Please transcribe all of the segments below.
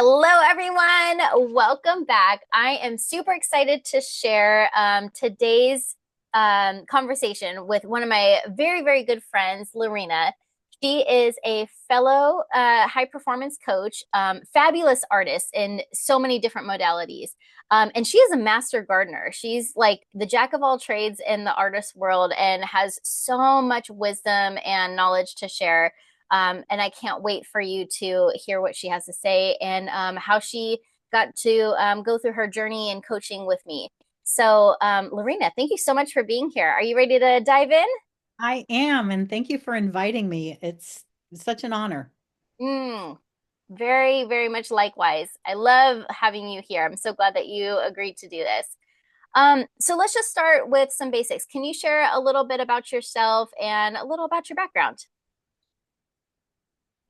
Hello, everyone. Welcome back. I am super excited to share today's conversation with one of my very, very good friends, LauRina. She is a fellow high performance coach, fabulous artist in so many different modalities. And she is a master gardener. She's like the jack of all trades in the artist world and has so much wisdom and knowledge to share. And I can't wait for you to hear what she has to say and how she got to go through her journey in coaching with me. So, LauRina, thank you so much for being here. Are you ready to dive in? I am, and thank you for inviting me. It's such an honor. Mm, very, very much likewise. I love having you here. I'm so glad that you agreed to do this. So let's just start with some basics. Can you share a little bit about yourself and a little about your background?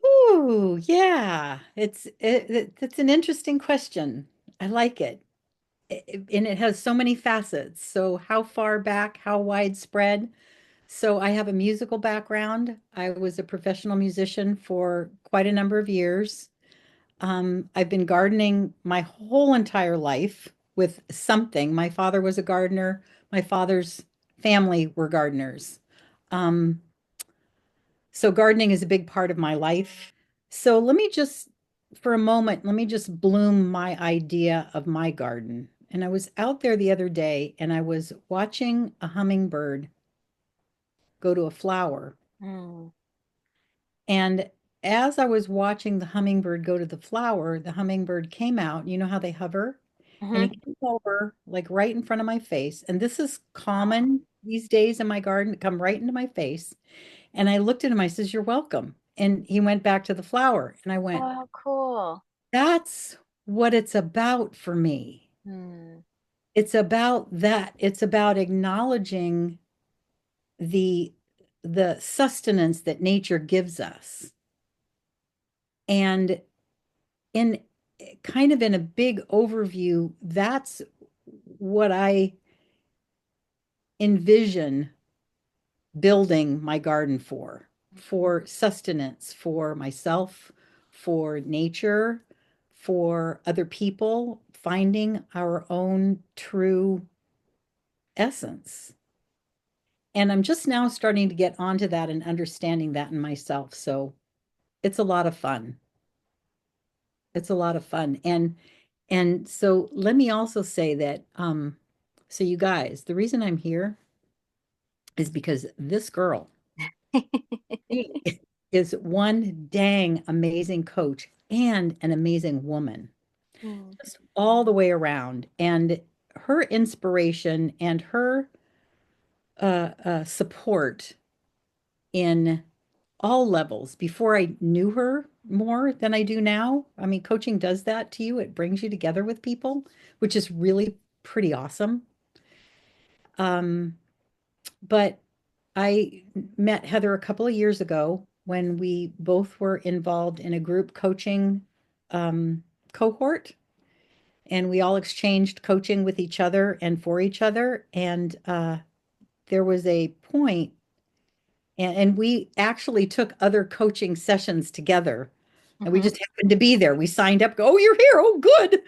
Ooh, yeah. It's an interesting question. I like it. And it has so many facets. So how far back, how widespread? So I have a musical background. I was a professional musician for quite a number of years. I've been gardening my whole entire life with something. My father was a gardener. My father's family were gardeners. Um, so gardening is a big part of my life. So for a moment, let me just bloom my idea of my garden. And I was out there the other day and I was watching a hummingbird go to a flower. Mm. And as I was watching the hummingbird go to the flower, the hummingbird came out. You know how they hover? And he Hmm. came over like right in front of my face. And this is common these days in my garden, to come right into my face. And I looked at him, I says, "You're welcome." And he went back to the flower. And I went, Oh, cool. that's what it's about for me. Hmm. It's about that. It's about acknowledging the the sustenance that nature gives us. And in kind of in a big overview, that's what I envision building my garden for sustenance, for myself, for nature, for other people, finding our own true essence. And I'm just now starting to get onto that and understanding that in myself. So it's a lot of fun. It's a lot of fun. And so let me also say that so you guys, the reason I'm here is because this girl, she is one dang amazing coach and an amazing woman, Hmm. just all the way around. And her inspiration and her support in all levels before I knew her more than I do now. I mean, coaching does that to you. It brings you together with people, which is really pretty awesome. Um, but I met Heather a couple of years ago when we both were involved in a group coaching cohort, and we all exchanged coaching with each other and for each other. And there was a point, and we actually took other coaching sessions together. And we Mhm. just happened to be there. We signed up, go, oh, you're here. Oh, good.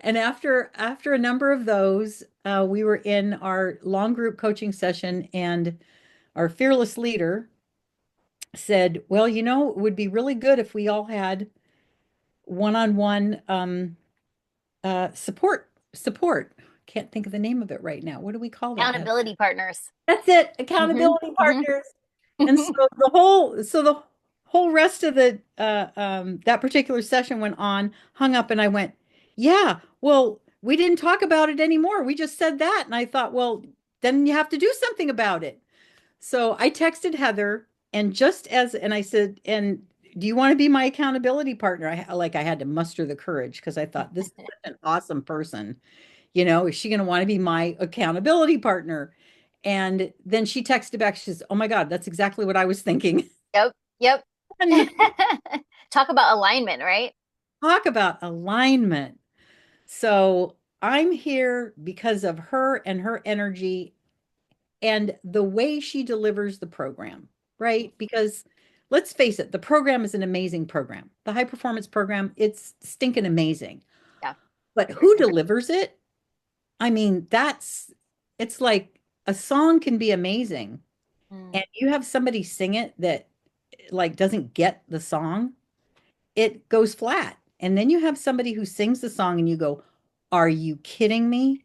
And after a number of those, we were in our long group coaching session, and our fearless leader said, "Well, it would be really good if we all had one-on-one support. Can't think of the name of it right now. What do we call that, Heather?" Accountability partners. That's it, Hmm. accountability Hmm. partners. And so the whole rest of the that particular session went on, hung up, and I went, "Yeah, well, we didn't talk about it anymore. We just said that." And I thought, well, then you have to do something about it. So I texted Heather, and I said, "And do you want to be my accountability partner?" I had to muster the courage because I thought this is such an awesome person. Is she going to want to be my accountability partner? And then she texted back. She says, "Oh my God, that's exactly what I was thinking." Yep. Yep. And Talk about alignment, right? talk about alignment. So I'm here because of her and her energy and the way she delivers the program, right? Because let's face it, the program is an amazing program. The high performance program, it's stinking amazing. Yeah. But who delivers it? I mean, it's like a song can be amazing, Mm. and you have somebody sing it that like doesn't get the song, it goes flat. And then you have somebody who sings the song and you go, "Are you kidding me?"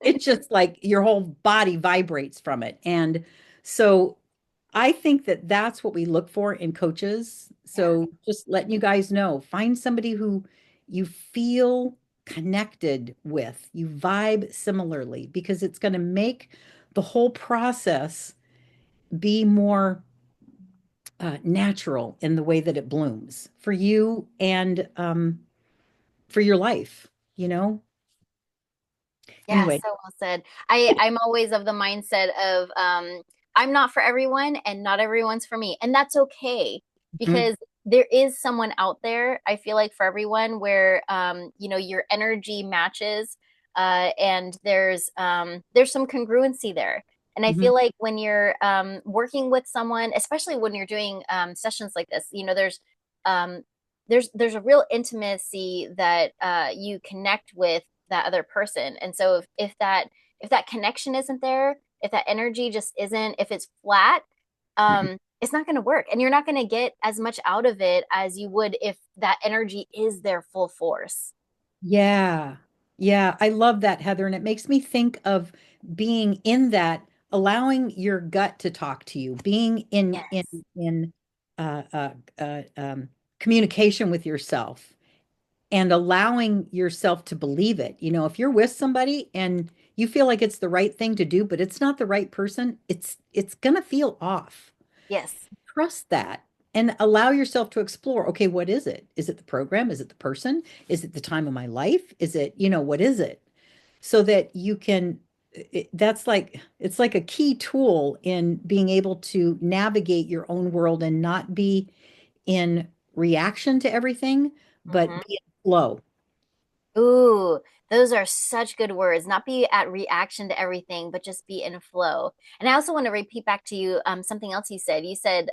It's just like your whole body vibrates from it. And so I think that that's what we look for in coaches. Yeah. So just letting you guys know, find somebody who you feel connected with, you vibe similarly, because it's going to make the whole process be more natural in the way that it blooms for you and for your life, you know? Yeah, Anyway. so well said. I'm always of the mindset of I'm not for everyone and not everyone's for me. And that's okay Mhm. because there is someone out there, I feel like for everyone where your energy matches and there's some congruency there. And I Mhm. feel like when you're working with someone, especially when you're doing sessions like this, um, there's a real intimacy that you connect with that other person. And so if that connection isn't there, if that energy just isn't, if it's flat, it's not going to work, and you're not going to get as much out of it as you would if that energy is their full force. Yeah. Yeah, I love that, Heather. And it makes me think of being in that, allowing your gut to talk to you, being Yes. in uh, uh, uh, um, communication with yourself and allowing yourself to believe it. You know, if you're with somebody and you feel like it's the right thing to do, but it's not the right person, it's gonna feel off. Yes. Trust that and allow yourself to explore. Okay, what is it? Is it the program? Is it the person? Is it the time of my life? Is it, what is it? So that you can, that's like, it's like a key tool in being able to navigate your own world and not be in reaction to everything, but Mm-hmm. be in flow. Ooh, those are such good words. Not be at reaction to everything, but just be in flow. And I also want to repeat back to you something else you said. You said,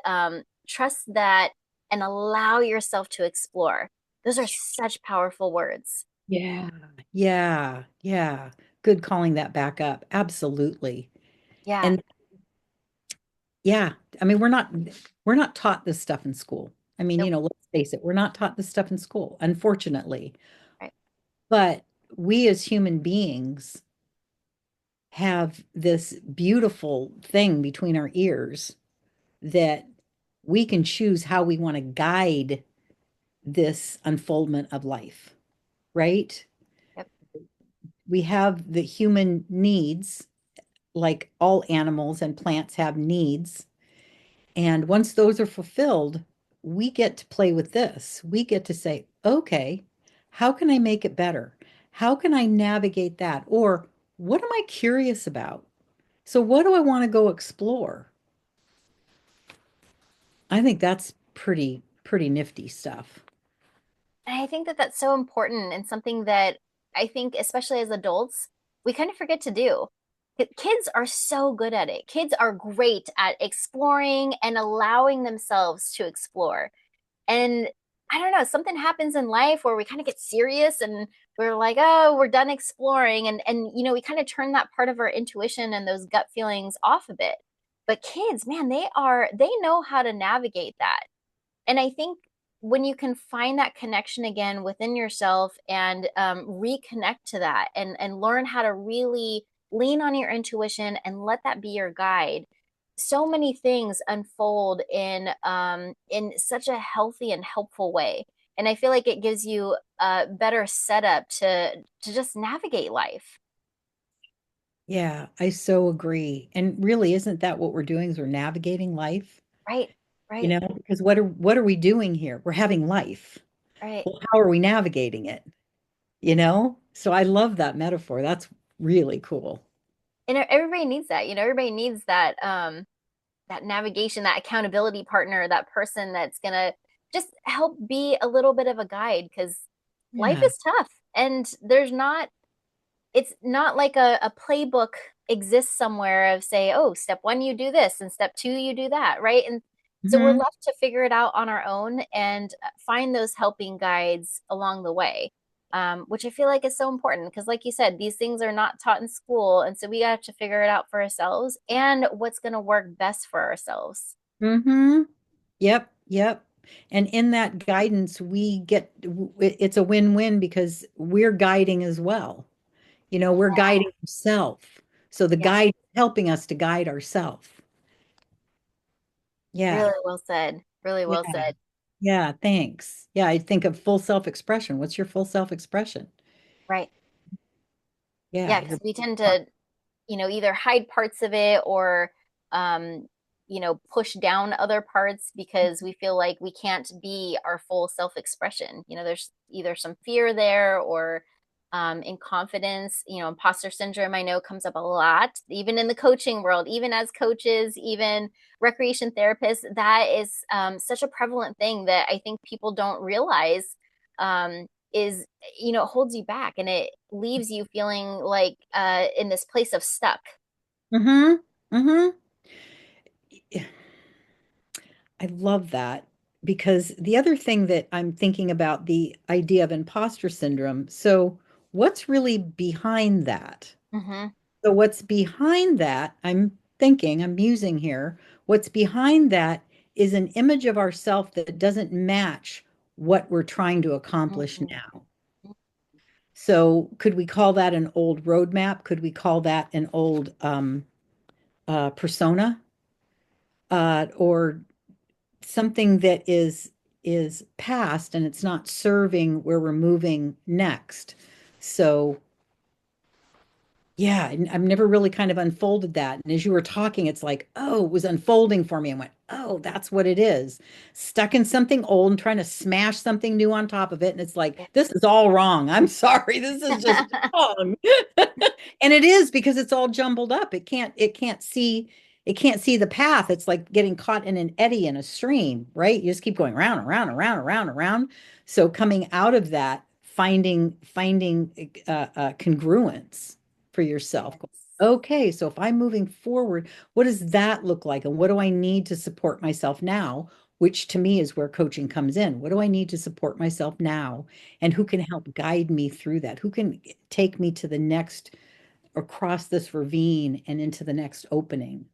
trust that and allow yourself to explore. Those are such powerful words. Yeah. Yeah. Yeah. Good calling that back up. Absolutely. Yeah. And yeah, I mean, we're not taught this stuff in school. I mean, Nope. let's face it, we're not taught this stuff in school, unfortunately. Right. But we as human beings have this beautiful thing between our ears that we can choose how we want to guide this unfoldment of life, right? Yep. We have the human needs, like all animals and plants have needs. And once those are fulfilled, we get to play with this. We get to say, okay, how can I make it better? How can I navigate that? Or what am I curious about? So, what do I want to go explore? I think that's pretty nifty stuff. And I think that that's so important and something that I think, especially as adults, we kind of forget to do. Kids are so good at it. Kids are great at exploring and allowing themselves to explore. And I don't know, something happens in life where we kind of get serious and we're like, oh, we're done exploring. And we kind of turn that part of our intuition and those gut feelings off a bit. But kids, man, they know how to navigate that. And I think when you can find that connection again within yourself and reconnect to that and learn how to really lean on your intuition and let that be your guide, so many things unfold in such a healthy and helpful way. And I feel like it gives you a better setup to just navigate life. Yeah, I so agree. And really, isn't that what we're doing is we're navigating life? Right, right, Because what are we doing here? We're having life. right. Well, how are we navigating it? So I love that metaphor. That's really cool. And everybody needs that. Everybody needs that navigation, that accountability partner, that person that's gonna just help be a little bit of a guide because life Yeah. is tough and it's not like a playbook exists somewhere of say, oh, step one, you do this, and step two, you do that, right? And So we're Hmm. left to figure it out on our own and find those helping guides along the way, which I feel like is so important because, like you said, these things are not taught in school. And so we have to figure it out for ourselves and what's going to work best for ourselves. Hmm. Yep, yep. And in that guidance, it's a win-win because we're guiding as well. We're guiding ourselves. So the Yeah, guide is helping us to guide ourselves. Yeah, really well said. Really well yeah, said. yeah, thanks. Yeah, I think of full self-expression. What's your full self-expression? Right. Yeah, Yeah, because we tend to either hide parts of it or, um, push down other parts because we feel like we can't be our full self expression. There's either some fear there or inconfidence. Imposter syndrome, I know, comes up a lot, even in the coaching world, even as coaches, even recreation therapists. That is such a prevalent thing that I think people don't realize. Is it holds you back and it leaves you feeling like in this place of stuck. Mm-hmm. Mm-hmm. I love that because the other thing that I'm thinking about the idea of imposter syndrome. So, what's really behind that? Hmm. So, what's behind that? I'm musing here. What's behind that is an image of ourself that doesn't match what we're trying to accomplish Hmm. now. So, could we call that an old roadmap? Could we call that an old persona? Or something that is past and it's not serving where we're moving next. So yeah, I've never really kind of unfolded that. And as you were talking, it's like, oh, it was unfolding for me. I went, oh, that's what it is. Stuck in something old and trying to smash something new on top of it. And it's like, this is all wrong. I'm sorry. This is just wrong. And it is because it's all jumbled up. It can't see the path. It's like getting caught in an eddy in a stream, right? You just keep going around, around, around, around, around. So coming out of that, finding congruence for yourself. Yes. Okay, so if I'm moving forward, what does that look like? And what do I need to support myself now? Which to me is where coaching comes in. What do I need to support myself now? And who can help guide me through that? Who can take me to the next, across this ravine and into the next opening?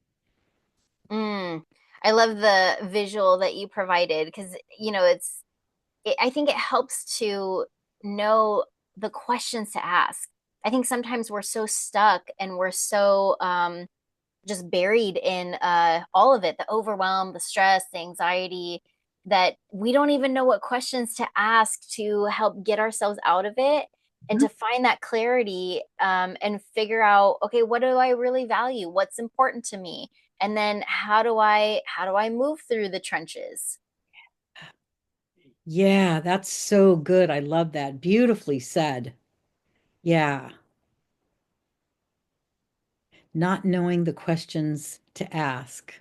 Mm. I love the visual that you provided because I think it helps to know the questions to ask. I think sometimes we're so stuck and we're so just buried in all of it, the overwhelm, the stress, the anxiety, that we don't even know what questions to ask to help get ourselves out of it and Mhm. to find that clarity, and figure out, okay, what do I really value? What's important to me? And then how do I move through the trenches? Yeah, that's so good. I love that. Beautifully said. Yeah. Not knowing the questions to ask.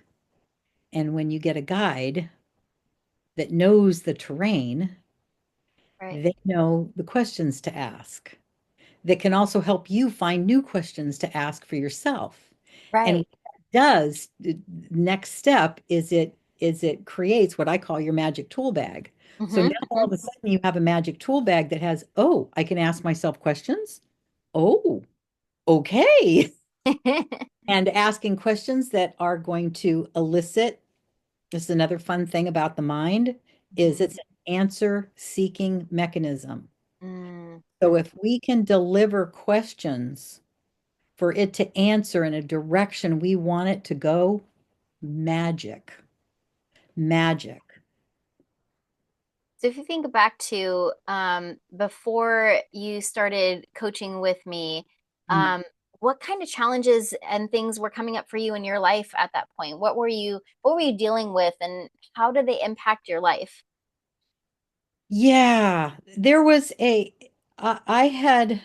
And when you get a guide that knows the terrain, Right. they know the questions to ask that can also help you find new questions to ask for yourself. And Right. what that does, the next step is it creates what I call your magic tool bag. So now Hmm. all of a sudden you have a magic tool bag that has, oh, I can ask myself questions. Oh, okay. And asking questions that are going to elicit. This is another fun thing about the mind is Hmm. it's an answer seeking mechanism. Mm. So if we can deliver questions for it to answer in a direction we want it to go, magic, magic. So if you think back to before you started coaching with me, Mm. um, what kind of challenges and things were coming up for you in your life at that point? What were you dealing with, and how did they impact your life? Yeah, there was I had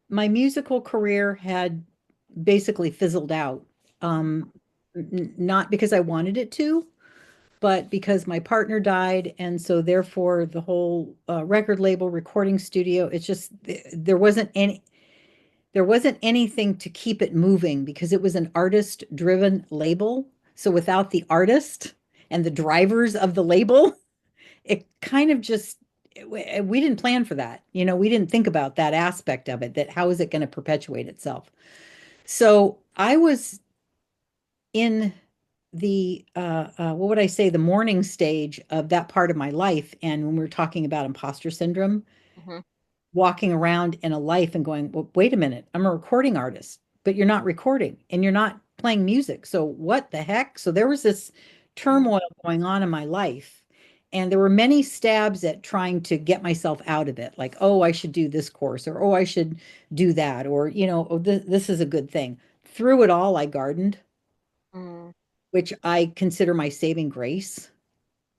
my musical career had basically fizzled out. Um, Not because I wanted it to, but because my partner died, and so therefore the whole record label recording studio, it's just there wasn't anything to keep it moving because it was an artist driven label. So without the artist and the drivers of the label, it kind of just we didn't plan for that. We didn't think about that aspect of it, that how is it going to perpetuate itself. So I was in the what would I say, the mourning stage of that part of my life. And when we were talking about imposter syndrome, Hmm. walking around in a life and going, well, wait a minute, I'm a recording artist, but you're not recording and you're not playing music. So what the heck? So there was this turmoil going on in my life. And there were many stabs at trying to get myself out of it, like, oh, I should do this course, or oh, I should do that, or, oh, this is a good thing. Through it all, I gardened, Mm. which I consider my saving grace.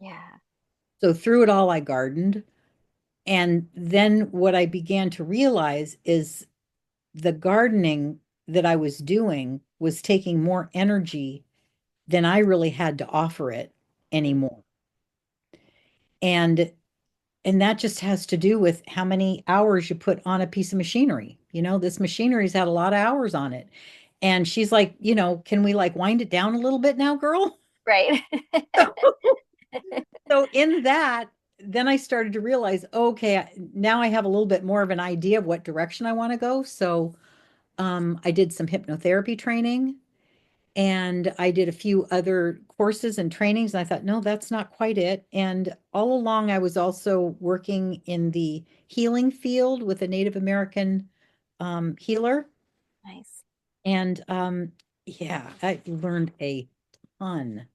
Yeah. So through it all, I gardened. And then what I began to realize is the gardening that I was doing was taking more energy than I really had to offer it Mm. anymore. And and that just has to do with how many hours you put on a piece of machinery. This machinery's had a lot of hours on it. And she's like, can we like wind it down a little bit now, girl? Right. So in that, then I started to realize, okay, now I have a little bit more of an idea of what direction I want to go. So I did some hypnotherapy training and I did a few other courses and trainings. And I thought, no, that's not quite it. And all along, I was also working in the healing field with a Native American healer. Nice. And yeah, I learned a ton.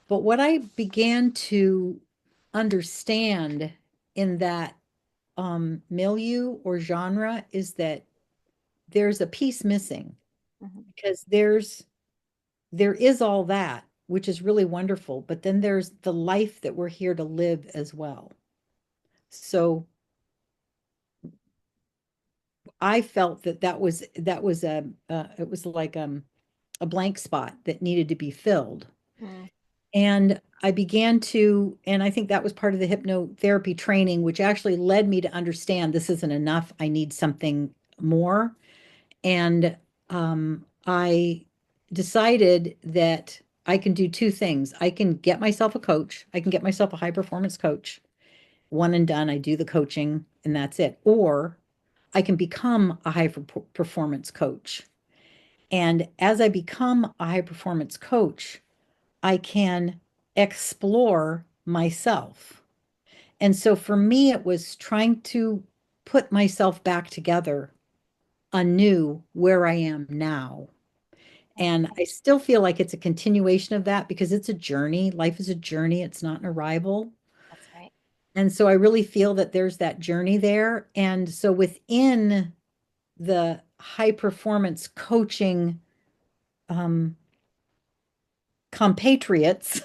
But what I began to understand in that milieu or genre is that there's a piece missing Hmm. because there is all that, which is really wonderful, but then there's the life that we're here to live as well. So I felt that that was it was like a blank spot that needed to be filled. Mm. And I began to, and I think that was part of the hypnotherapy training, which actually led me to understand this isn't enough. I need something more. And I decided that I can do two things. I can get myself a coach. I can get myself a high performance coach. One and done. I do the coaching and that's it. Or I can become a high performance coach. And as I become a high performance coach, I can explore myself. And so for me, it was trying to put myself back together anew where I am now. Yeah, And I still feel like it's a continuation of that because it's a journey. Life is a journey, it's not an arrival. that's right. And so I really feel that there's that journey there. And so within the high performance coaching um, compatriots,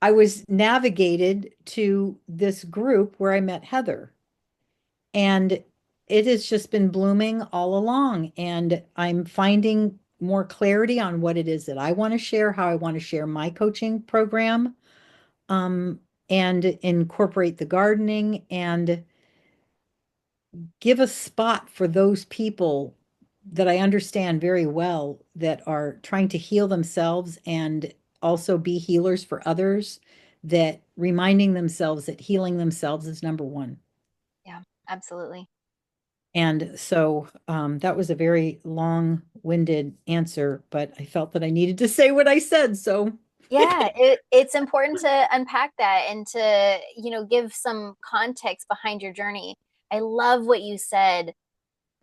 I was navigated to this group where I met Heather. And it has just been blooming all along. And I'm finding more clarity on what it is that I want to share, how I want to share my coaching program, um, and incorporate the gardening and give a spot for those people that I understand very well that are trying to heal themselves and also be healers for others, that reminding themselves that healing themselves is number one. Yeah, absolutely. And so that was a very long-winded answer, but I felt that I needed to say what I said. So Yeah, it's important to unpack that and to, give some context behind your journey. I love what you said.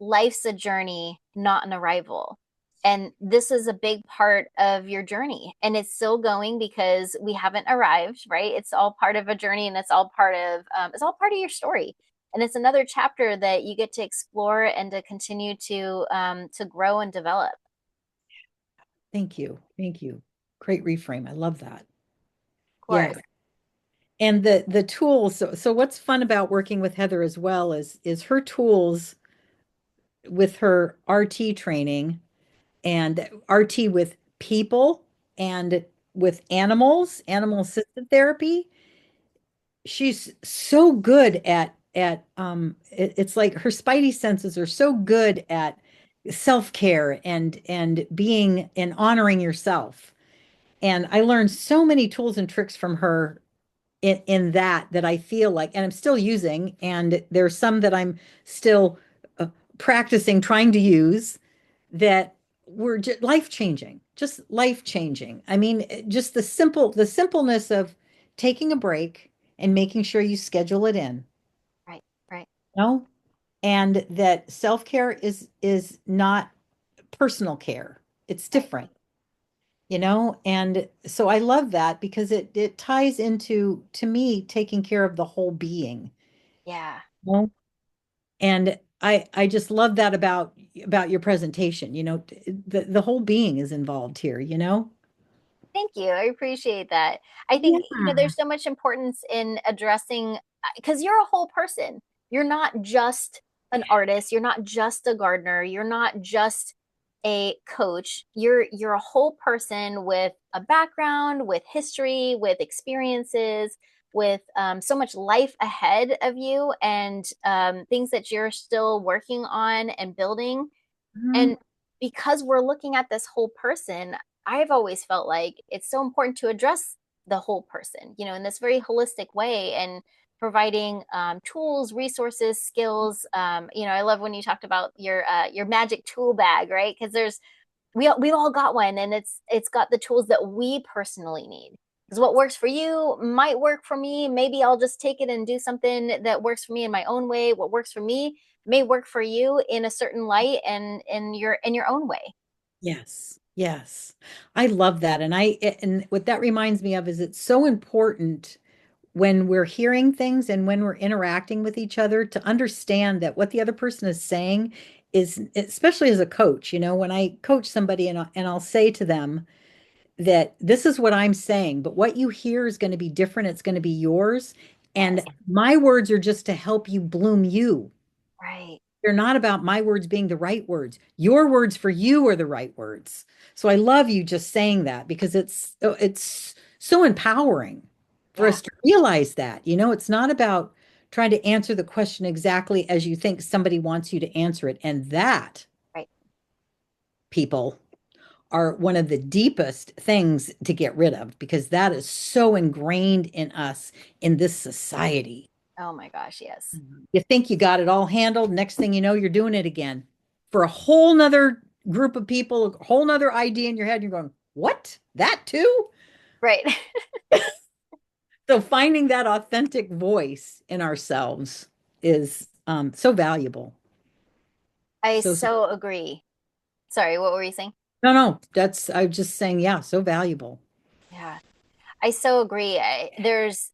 Life's a journey, not an arrival. And this is a big part of your journey. And it's still going because we haven't arrived, right? It's all part of a journey and it's all part of your story. And it's another chapter that you get to explore and to continue to grow and develop. thank you. Thank you. Great reframe. I love that. Of Yeah. course. And the tools. So what's fun about working with Heather as well is her tools with her RT training and RT with people and with animals, animal assisted therapy. She's so good at it's like her spidey senses are so good at self-care and being and honoring yourself. And I learned so many tools and tricks from her in that I feel like, and I'm still using, and there's some that I'm still practicing, trying to use that were just life changing, just life changing. I mean, just the simpleness of taking a break and making sure you schedule it in, Right, right, you know, and that self-care is not personal care. It's right. different, you know? And so I love that because it ties into to me taking care of the whole being. Yeah. You know? And I just love that about your presentation, you know, the whole being is involved here, you know? Thank you. I appreciate that. I think, Yeah. there's so much importance in addressing, because you're a whole person. You're not just an artist, you're not just a gardener, you're not just a coach. You're a whole person with a background, with history, with experiences, with so much life ahead of you, and things that you're still working on and building. Mhm. And because we're looking at this whole person, I've always felt like it's so important to address the whole person, in this very holistic way, and providing tools, resources, skills. I love when you talked about your magic tool bag, right? Because we've all got one, and it's got the tools that we personally need. Because what works for you might work for me. Maybe I'll just take it and do something that works for me in my own way. What works for me may work for you in a certain light and in your own way. Yes. Yes. I love that. And what that reminds me of is it's so important when we're hearing things and when we're interacting with each other to understand that what the other person is saying is, especially as a coach, you know, when I coach somebody and I'll say to them that this is what I'm saying, but what you hear is going to be different. It's going to be yours. Yes. And my words are just to help you bloom you. Right. They're not about my words being the right words. Your words for you are the right words. So I love you just saying that because it's so empowering for Yeah. us to realize that. You know, it's not about trying to answer the question exactly as you think somebody wants you to answer it. And that, Right. people, are one of the deepest things to get rid of because that is so ingrained in us in this society. Oh my gosh, yes. You think you got it all handled. Next thing you know, you're doing it again for a whole nother group of people, a whole nother idea in your head. You're going, what? That too? Right. So finding that authentic voice in ourselves is so valuable. I So, so agree. Sorry, what were you saying? no, no, I'm just saying, yeah, so valuable. Yeah. I so agree. There's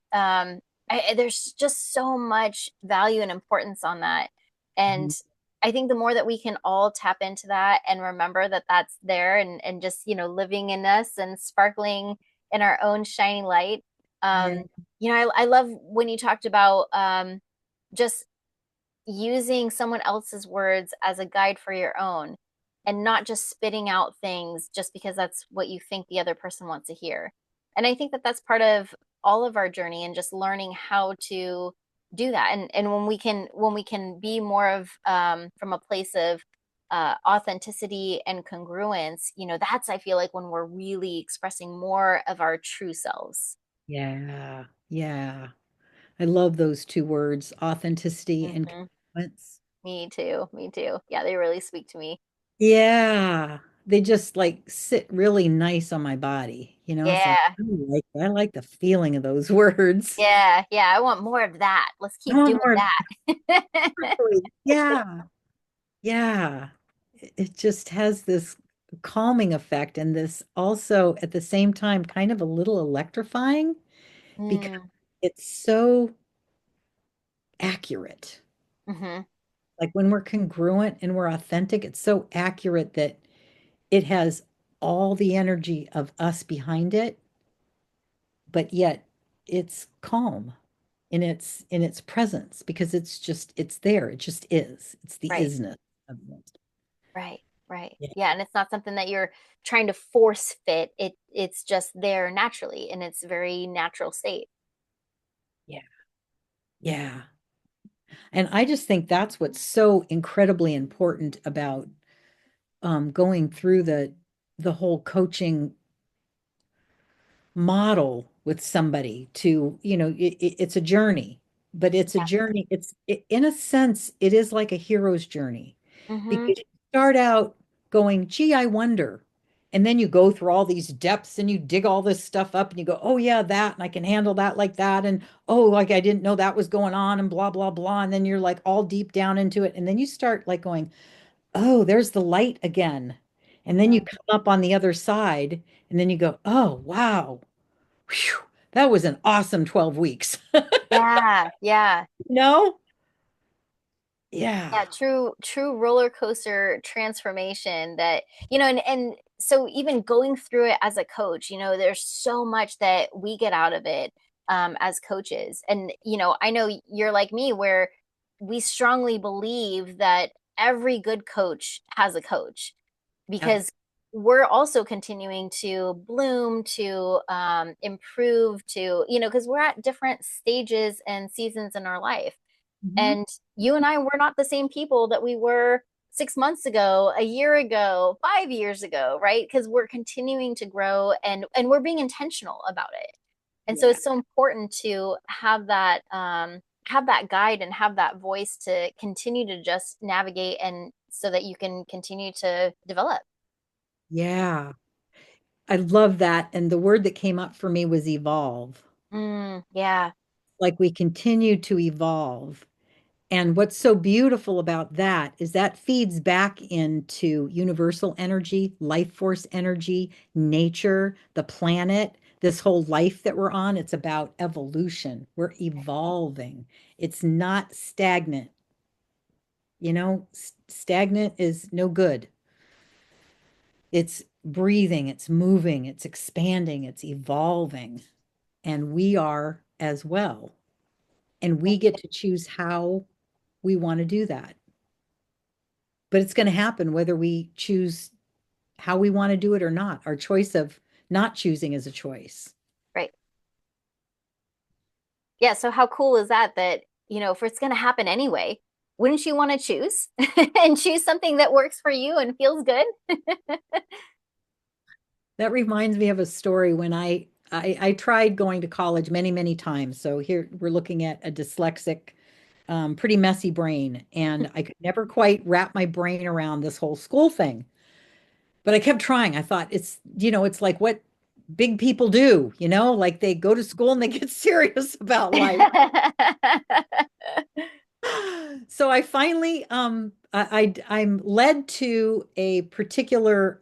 just so much value and importance on that. And Mhm. I think the more that we can all tap into that and remember that that's there, and just, living in us and sparkling in our own shining light. Yeah. I love when you talked about just using someone else's words as a guide for your own, and not just spitting out things just because that's what you think the other person wants to hear. And I think that that's part of all of our journey, and just learning how to do that. And when we can be more of, from a place of authenticity and congruence, that's, I feel like, when we're really expressing more of our true selves. Yeah. Yeah. I love those two words, authenticity and Hmm. congruence. Me too. Me too. Yeah, they really speak to me. Yeah. They just like sit really nice on my body. You know, it's like Yeah. I like the feeling of those words. Yeah, yeah, I want more of that. Let's I keep want doing more of that. that. Yeah. Yeah. It just has this calming effect and this also at the same time kind of a little electrifying because Mm, it's so accurate. hmm. Like when we're congruent and we're authentic, it's so accurate that it has all the energy of us behind it, but yet it's calm in its presence because it's there. It just is. It's the Right, isness of it. right, right. Yeah. Yeah, and it's not something that you're trying to force fit. It's just there naturally in its very natural state. Yeah. Yeah. And I just think that's what's so incredibly important about going through the whole coaching model with somebody to, it's a journey, but it's a Yeah. journey. In a sense, it is like a hero's journey Mm-hmm. because you start out going, gee, I wonder. And then you go through all these depths and you dig all this stuff up and you go, oh, yeah, that, and I can handle that like that. And oh, like I didn't know that was going on and blah, blah, blah. And then you're like all deep down into it. And then you start like going, oh, there's the light again. And then you Mm-hmm. come up on the other side and then you go, oh, wow. Whew, that was an awesome 12 weeks. Yeah. Yeah. No? Yeah. Yeah, true roller coaster transformation that, and so even going through it as a coach, there's so much that we get out of it as coaches. And, I know you're like me where we strongly believe that every good coach has a coach Yes. because we're also continuing to bloom, to improve, to, because we're at different stages and seasons in our life. Mhm. And you and I were not the same people that we were 6 months ago, a year ago, 5 years ago, right? Because we're continuing to grow and we're being intentional about it. And so Yeah. it's so important to have that guide and have that voice to continue to just navigate and so that you can continue to develop. Yeah. I love that. And the word that came up for me was evolve. Yeah. Like we continue to evolve. And what's so beautiful about that is that feeds back into universal energy, life force energy, nature, the planet, this whole life that we're on. It's about evolution. We're evolving. It's not stagnant. Stagnant is no good. It's breathing, it's moving, it's expanding, it's evolving. And we are as well. And we get to choose how we want to do that. But it's going to happen whether we choose how we want to do it or not. Our choice of not choosing is a choice. Right. Yeah, so how cool is that if it's going to happen anyway, wouldn't you want to choose and choose something that works for you and feels good? That reminds me of a story when I tried going to college many, many times. So here we're looking at a dyslexic, pretty messy brain, and I could never quite wrap my brain around this whole school thing. But I kept trying. I thought it's like what big people do, like they go to school and they get serious about life. So I finally I'm led to a particular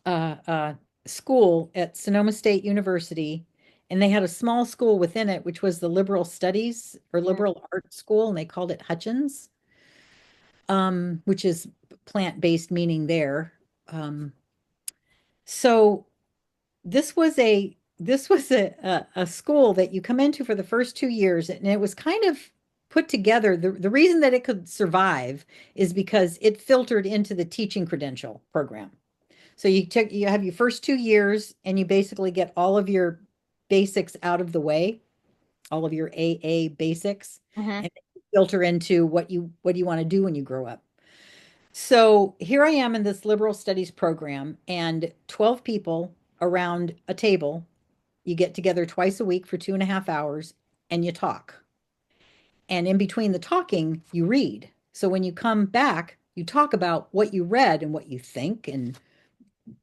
uh school at Sonoma State University, and they had a small school within it, which was the liberal studies or Mm, liberal arts school, and they called it Hutchins, which is plant-based meaning there. So this was a school that you come into for the first 2 years, and it was kind of put together. The reason that it could survive is because it filtered into the teaching credential program. So you have your first 2 years, and you basically get all of your basics out of the way, all of your AA basics, mhm, and filter into what you want to do when you grow up. So here I am in this liberal studies program, and 12 people around a table. You get together twice a week for 2.5 hours and you talk. And in between the talking, you read. So when you come back, you talk about what you read and what you think and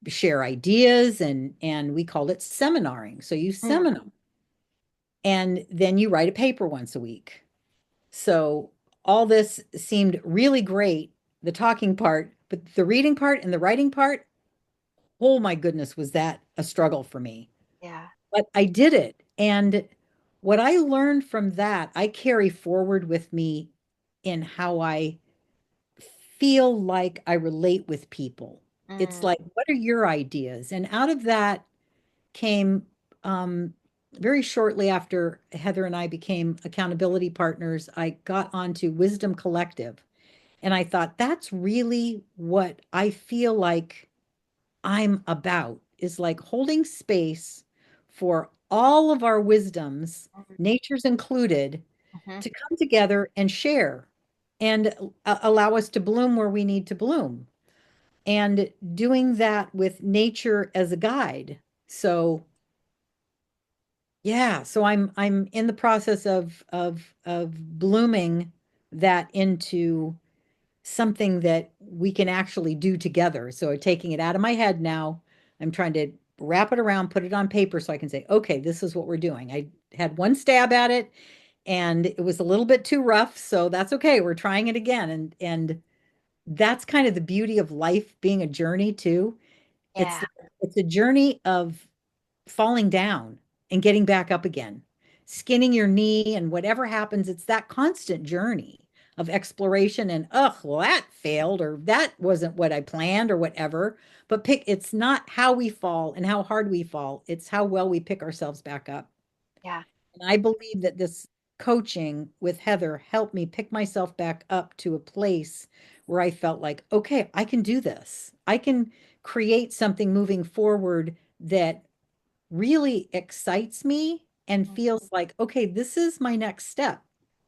share ideas, and we call it seminaring. So you mm, seminar and then you write a paper once a week. So all this seemed really great, the talking part, but the reading part and the writing part, oh my goodness, was that a struggle for me. yeah. But I did it. And what I learned from that, I carry forward with me in how I feel like I relate with people. It's Mm, like, what are your ideas? And out of that came very shortly after Heather and I became accountability partners, I got onto Wisdom Collective. And I thought, that's really what I feel like I'm about, is like holding space for all of our wisdoms, nature's included, mhm, to come together and share and allow us to bloom where we need to bloom. and doing that with nature as a guide. So yeah, so I'm in the process of blooming that into something that we can actually do together. So taking it out of my head now, I'm trying to wrap it around, put it on paper so I can say, okay, this is what we're doing. I had one stab at it and it was a little bit too rough, so that's okay. We're trying it again. And that's kind of the beauty of life being a journey too. It's Yeah. it's a journey of falling down and getting back up again, skinning your knee, and whatever happens, it's that constant journey of exploration and, oh, well, that failed, or that wasn't what I planned, or whatever. But it's not how we fall and how hard we fall, it's how well we pick ourselves back up. Yeah. And I believe that this coaching with Heather helped me pick myself back up to a place where I felt like, okay, I can do this. I can create something moving forward that really excites me and Mhm. feels like, okay, this is my next step.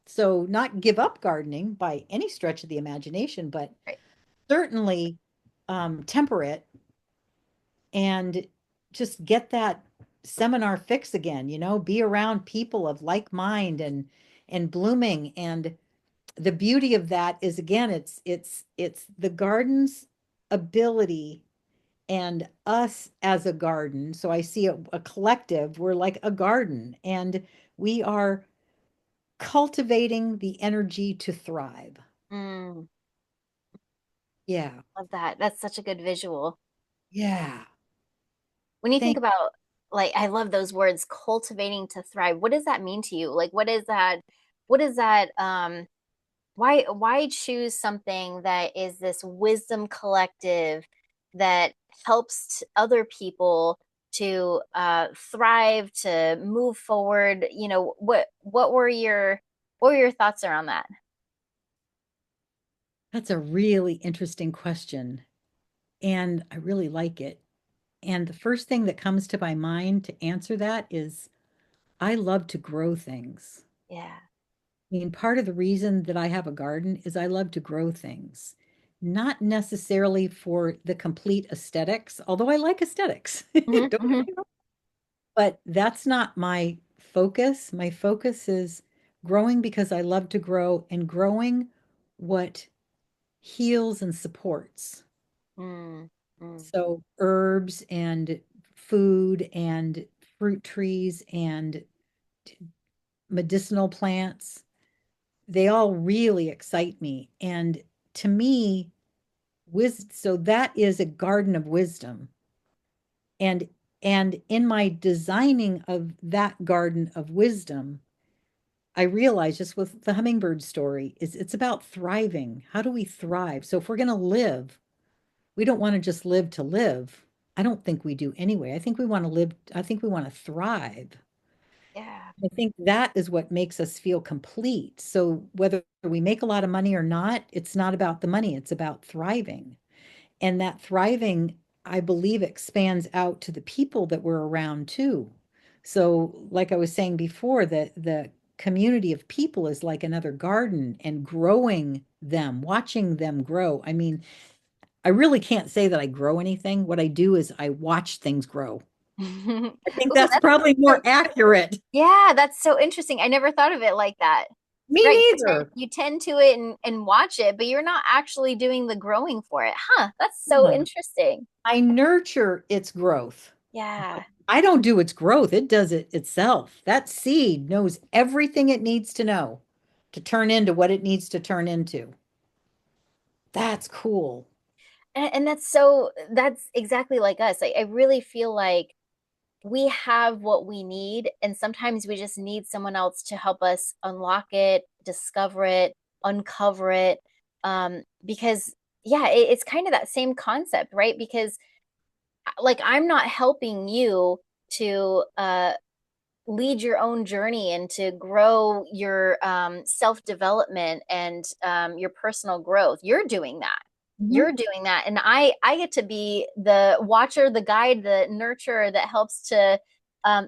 So, not give up gardening by any stretch of the imagination, but Right. certainly temper it and just get that seminar fix again, be around people of like mind and blooming. And the beauty of that is, again, it's the garden's ability and us as a garden. So I see a collective, we're like a garden, and we are cultivating the energy to thrive. Mm, Yeah. love that. That's such a good visual. Yeah. When you think Thank about, like, I love those words, cultivating to thrive. What does that mean to you? Like, what is that, why choose something that is this wisdom collective that helps other people to thrive, to move forward? What were your thoughts around that? That's a really interesting question, and I really like it. And the first thing that comes to my mind to answer that is I love to grow things. Yeah. I mean, part of the reason that I have a garden is I love to grow things, not necessarily for the complete aesthetics, although I like aesthetics. Hmm. Don't get Hmm. me wrong. But that's not my focus. My focus is growing because I love to grow and growing what heals and supports. Mm, mm, So herbs and food and fruit trees and medicinal plants, they all really excite me. And to me, so that is a garden of wisdom. And in my designing of that garden of wisdom, I realize just with the hummingbird story is it's about thriving. How do we thrive? So if we're going to live, we don't want to just live to live. I don't think we do anyway. I think we want to live, I think we want to thrive. yeah. I think that is what makes us feel complete. So whether we make a lot of money or not, it's not about the money, it's about thriving. And that thriving, I believe, expands out to the people that we're around too. So, like I was saying before, the community of people is like another garden, and growing them, watching them grow. I mean, I really can't say that I grow anything. What I do is I watch things grow. Ooh, I think that's that's probably more accurate. yeah, that's so interesting. I never thought of it like that. Me Right. neither. You tend to it and watch it, but you're not actually doing the growing for it. Huh. That's so interesting. I nurture its growth. Yeah. I don't do its growth, it does it itself. That seed knows everything it needs to know to turn into what it needs to turn into. That's cool. And that's exactly like us. I really feel like we have what we need, and sometimes we just need someone else to help us unlock it, discover it, uncover it. Because yeah, it's kind of that same concept, right? Because like I'm not helping you to lead your own journey and to grow your self-development and your personal growth. You're doing that. Mhm. You're doing that. And I get to be the watcher, the guide, the nurturer that helps to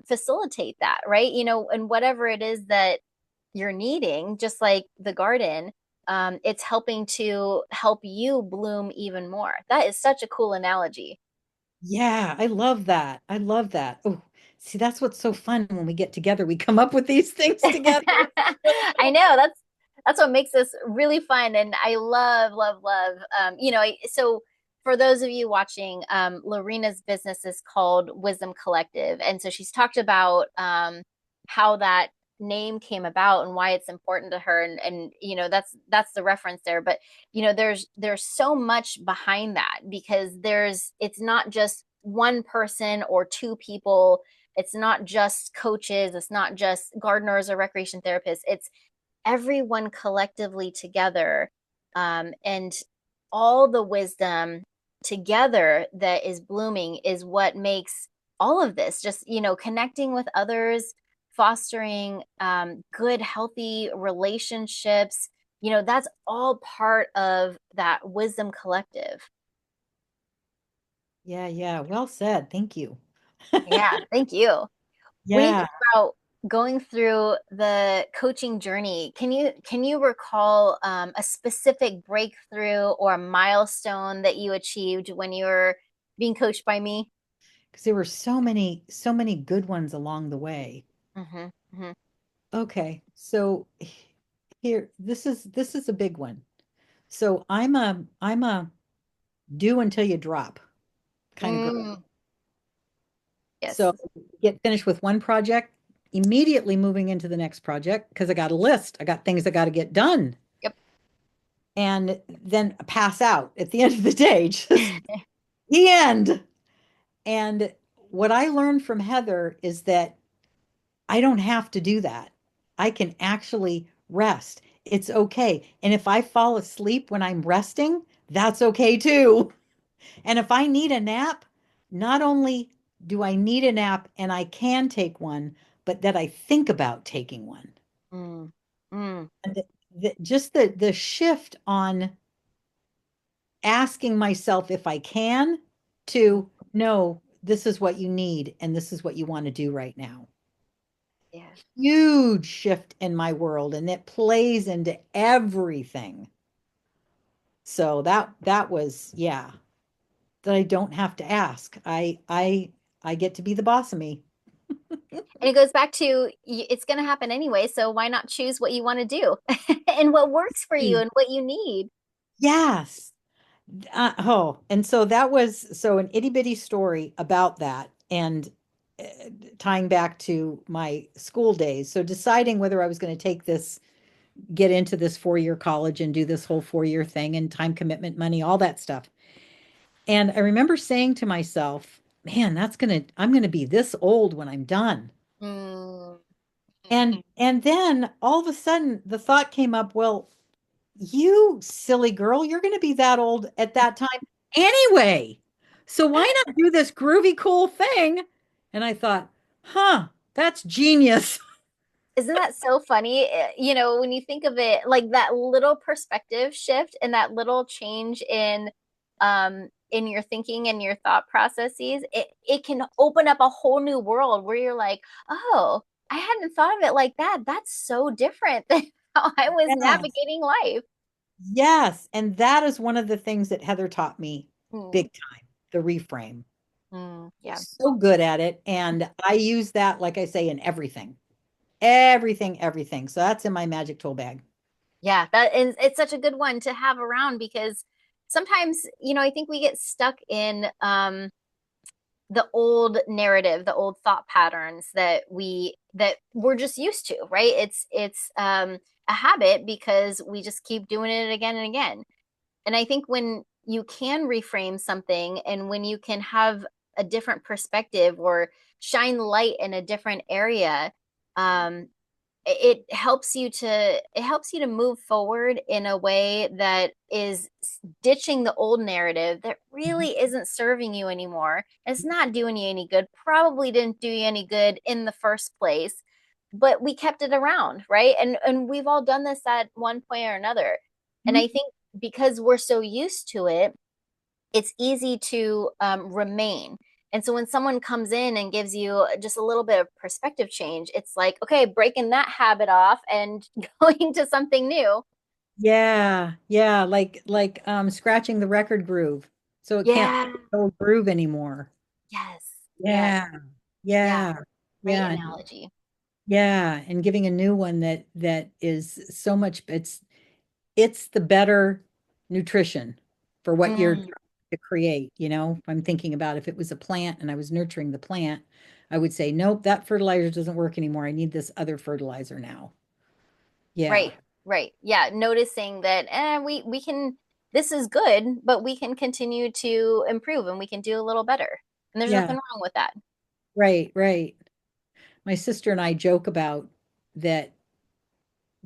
facilitate that, right? And whatever it is that you're needing, just like the garden. it's helping to help you bloom even more. That is such a cool analogy. Yeah, I love that. I love that. Oh, see, that's what's so fun when we get together. We come up with these things together. Really I cool. know that's what makes this really fun, and I love. So for those of you watching, LauRina's business is called Wisdom Collective, and so she's talked about how that name came about and why it's important to her, and that's the reference there. But there's so much behind that because it's not just one person or two people, it's not just coaches, it's not just gardeners or recreation therapists, it's everyone collectively together, and all the wisdom together that is blooming is what makes all of this just connecting with others, fostering good healthy relationships. That's all part of that wisdom collective. Yeah, yeah. Well said. Thank you. Yeah, thank you. When you Yeah. think about going through the coaching journey, can you recall a specific breakthrough or a milestone that you achieved when you were being coached by me? Because there were so many good ones along the way. Hmm. Hmm. Okay. So here, this is a big one. So I'm a do until you drop kind of girl. Mm, So yes. get finished with one project, immediately moving into the next project because I got a list. I got things I got to get done. Yep. And then pass out at the end of the day, just the end. And what I learned from Heather is that I don't have to do that. I can actually rest. It's okay. And if I fall asleep when I'm resting, that's okay too. And if I need a nap, not only do I need a nap and I can take one, but that I think about taking one. Mm, mm, And just the shift on asking myself if I can to no, this is what you need and this is what you want to do right now. yeah. Huge shift in my world and it plays into everything. So that was yeah, that I don't have to ask. I get to be the boss of me. And it goes back to it's going to happen anyway, so why not choose what you want to do and what works for you and what you need? Yes. Oh, and so that was so an itty bitty story about that and uh, tying back to my school days. So deciding whether I was going to take this, get into this 4 year college and do this whole 4 year thing and time commitment, money, all that stuff. And I remember saying to myself, man, I'm going to be this old when I'm done. Mm, And then all of a sudden the thought came up, well, you silly girl, you're going to be that old at that time anyway. So why not do this groovy, cool thing? And I thought, huh, that's genius. isn't that so funny? When you think of it, like that little perspective shift and that little change in your thinking and your thought processes, it can open up a whole new world where you're like, oh, I hadn't thought of it like that. That's so different than how I was Yes. navigating life. Yes. And that is one of the things that Heather taught me Mm, big time, the reframe. yeah. So good at it. And I use that, like I say, in everything, everything, everything. So that's in my magic tool bag. Yeah, that is it's such a good one to have around because sometimes, I think we get stuck in the old narrative, the old thought patterns that we're just used to, right? It's a habit because we just keep doing it again and again. And I think when you can reframe something and when you can have a different perspective or shine light in a different area, um, it helps you to move forward in a way that is ditching the old narrative that really isn't serving you anymore. It's not doing you any good, probably didn't do you any good in the first place, but we kept it around, right? And we've all done this at one point or another. And Mhm. I think because we're so used to it, it's easy to remain. And so when someone comes in and gives you just a little bit of perspective change, it's like, okay, breaking that habit off and going to something new. Yeah, yeah, like scratching the record groove so it can't Yeah. play the old groove anymore. Yes. Yes. Yeah. Yeah. Yeah. Great Yeah. analogy. Yeah, and giving a new one that is so much it's the better nutrition for what you're trying Mm, to create, you know? I'm thinking about if it was a plant and I was nurturing the plant, I would say, nope, that fertilizer doesn't work anymore. I need this other fertilizer now. Yeah. right. Right. Yeah. Noticing that we can this is good, but we can continue to improve and we can do a little better. And there's Yeah. nothing wrong with that. Right, right. My sister and I joke about that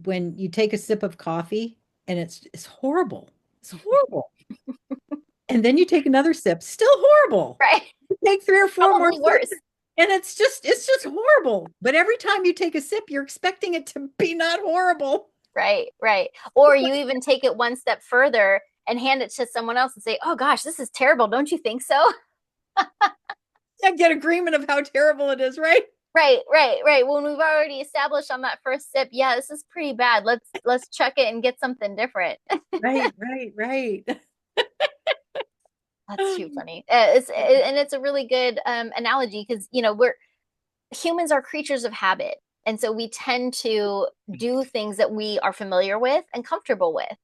when you take a sip of coffee and it's horrible. It's horrible. And then you take another sip, still horrible. Right. You take three or four more Probably sips, worse. and it's just horrible. But every time you take a sip, you're expecting it to be not horrible. Right. Right. Or you even take it one step further and hand it to someone else and say, "Oh gosh, this is terrible. Don't you think so?" Yeah, get agreement of how terrible it is, right? Right, right, right. When we've already established on that first sip, yeah, this is pretty bad. Let's check it and get something different. Right, right, right. That's too funny. And it's a really good analogy because we're humans are creatures of habit, and so we tend to do things that we are familiar with and comfortable with.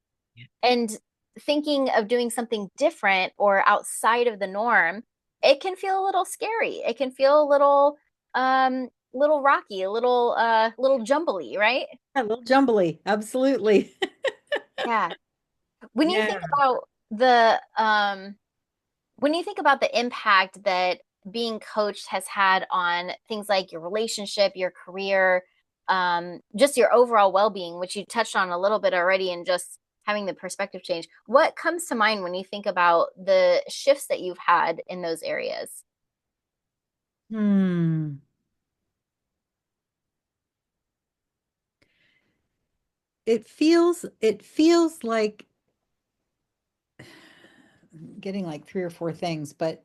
And thinking of doing something different or outside of the norm, it can feel a little scary. It can feel a little rocky, a little jumbly, right? A little jumbly, absolutely. Yeah. When you think Yeah. about the impact that being coached has had on things like your relationship, your career, just your overall well-being, which you touched on a little bit already, and just having the perspective change, what comes to mind when you think about the shifts that you've had in those areas? Hmm. It feels like getting like three or four things, but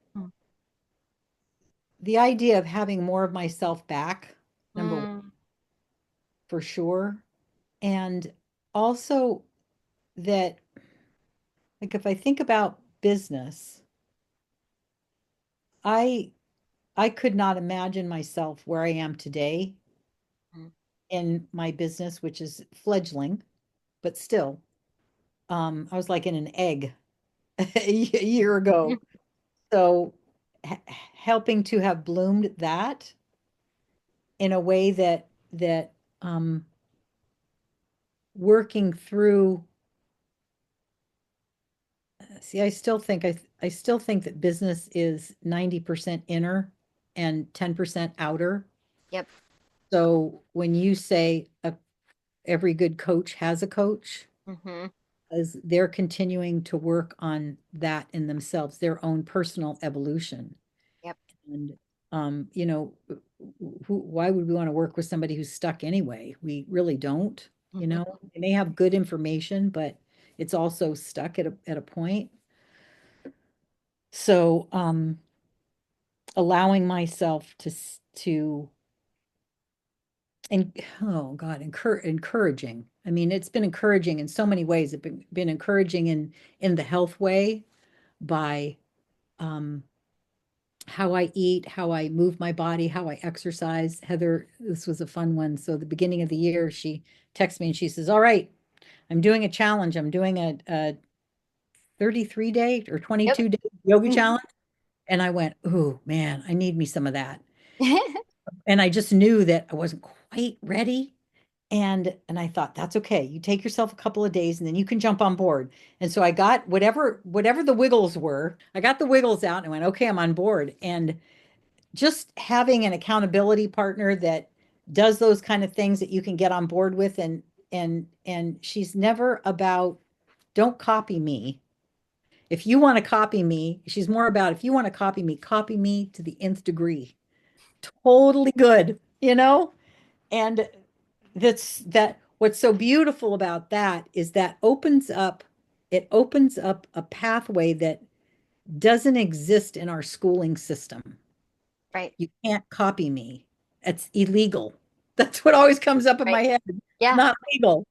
the idea of having more of myself back, number one, Mm, for sure. And also that, like, if I think about business, I I could not imagine myself where I am today mm, in my business, which is fledgling, but still, I was like in an egg a year ago. So helping to have bloomed that in a way that working through, see, I still think that business is 90% inner and 10% outer. yep. So when you say every good coach has a coach, Hmm. as they're continuing to work on that in themselves, their own personal evolution. Yep. And you know, why would we want to work with somebody who's stuck anyway? We really don't, you Hmm. know. They may have good information, but it's also stuck at a point. So allowing myself to and oh God, encouraging. I mean, it's been encouraging in so many ways. It's been encouraging in the health way by um, how I eat, how I move my body, how I exercise. Heather, this was a fun one. So the beginning of the year, she texts me and she says, "All right, I'm doing a challenge. I'm doing a 33 day or Yep. 22-day yoga challenge." And I went, "Oh man, I need me some of that." And I just knew that I wasn't quite ready. And I thought, that's okay. You take yourself a couple of days and then you can jump on board. And so I got whatever the wiggles were, I got the wiggles out and I went, okay, I'm on board. And just having an accountability partner that does those kind of things that you can get on board with, and she's never about, don't copy me. If you want to copy me, she's more about, if you want to copy me to the nth degree. Totally good, you know? And that what's so beautiful about that is that it opens up a pathway that doesn't exist in our schooling system. Right. You can't copy me. It's illegal. That's what always comes up in Right. my head. It's Yeah. not legal.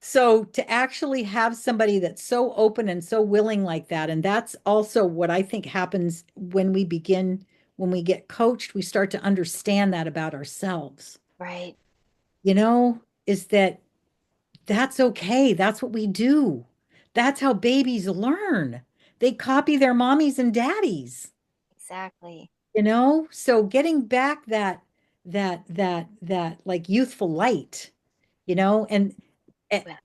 So to actually have somebody that's so open and so willing like that, and that's also what I think happens when we get coached, we start to understand that about ourselves, Right. is that that's okay. That's what we do. That's how babies learn. They copy their mommies and daddies, Exactly. So getting back that like youthful light, and a- Well,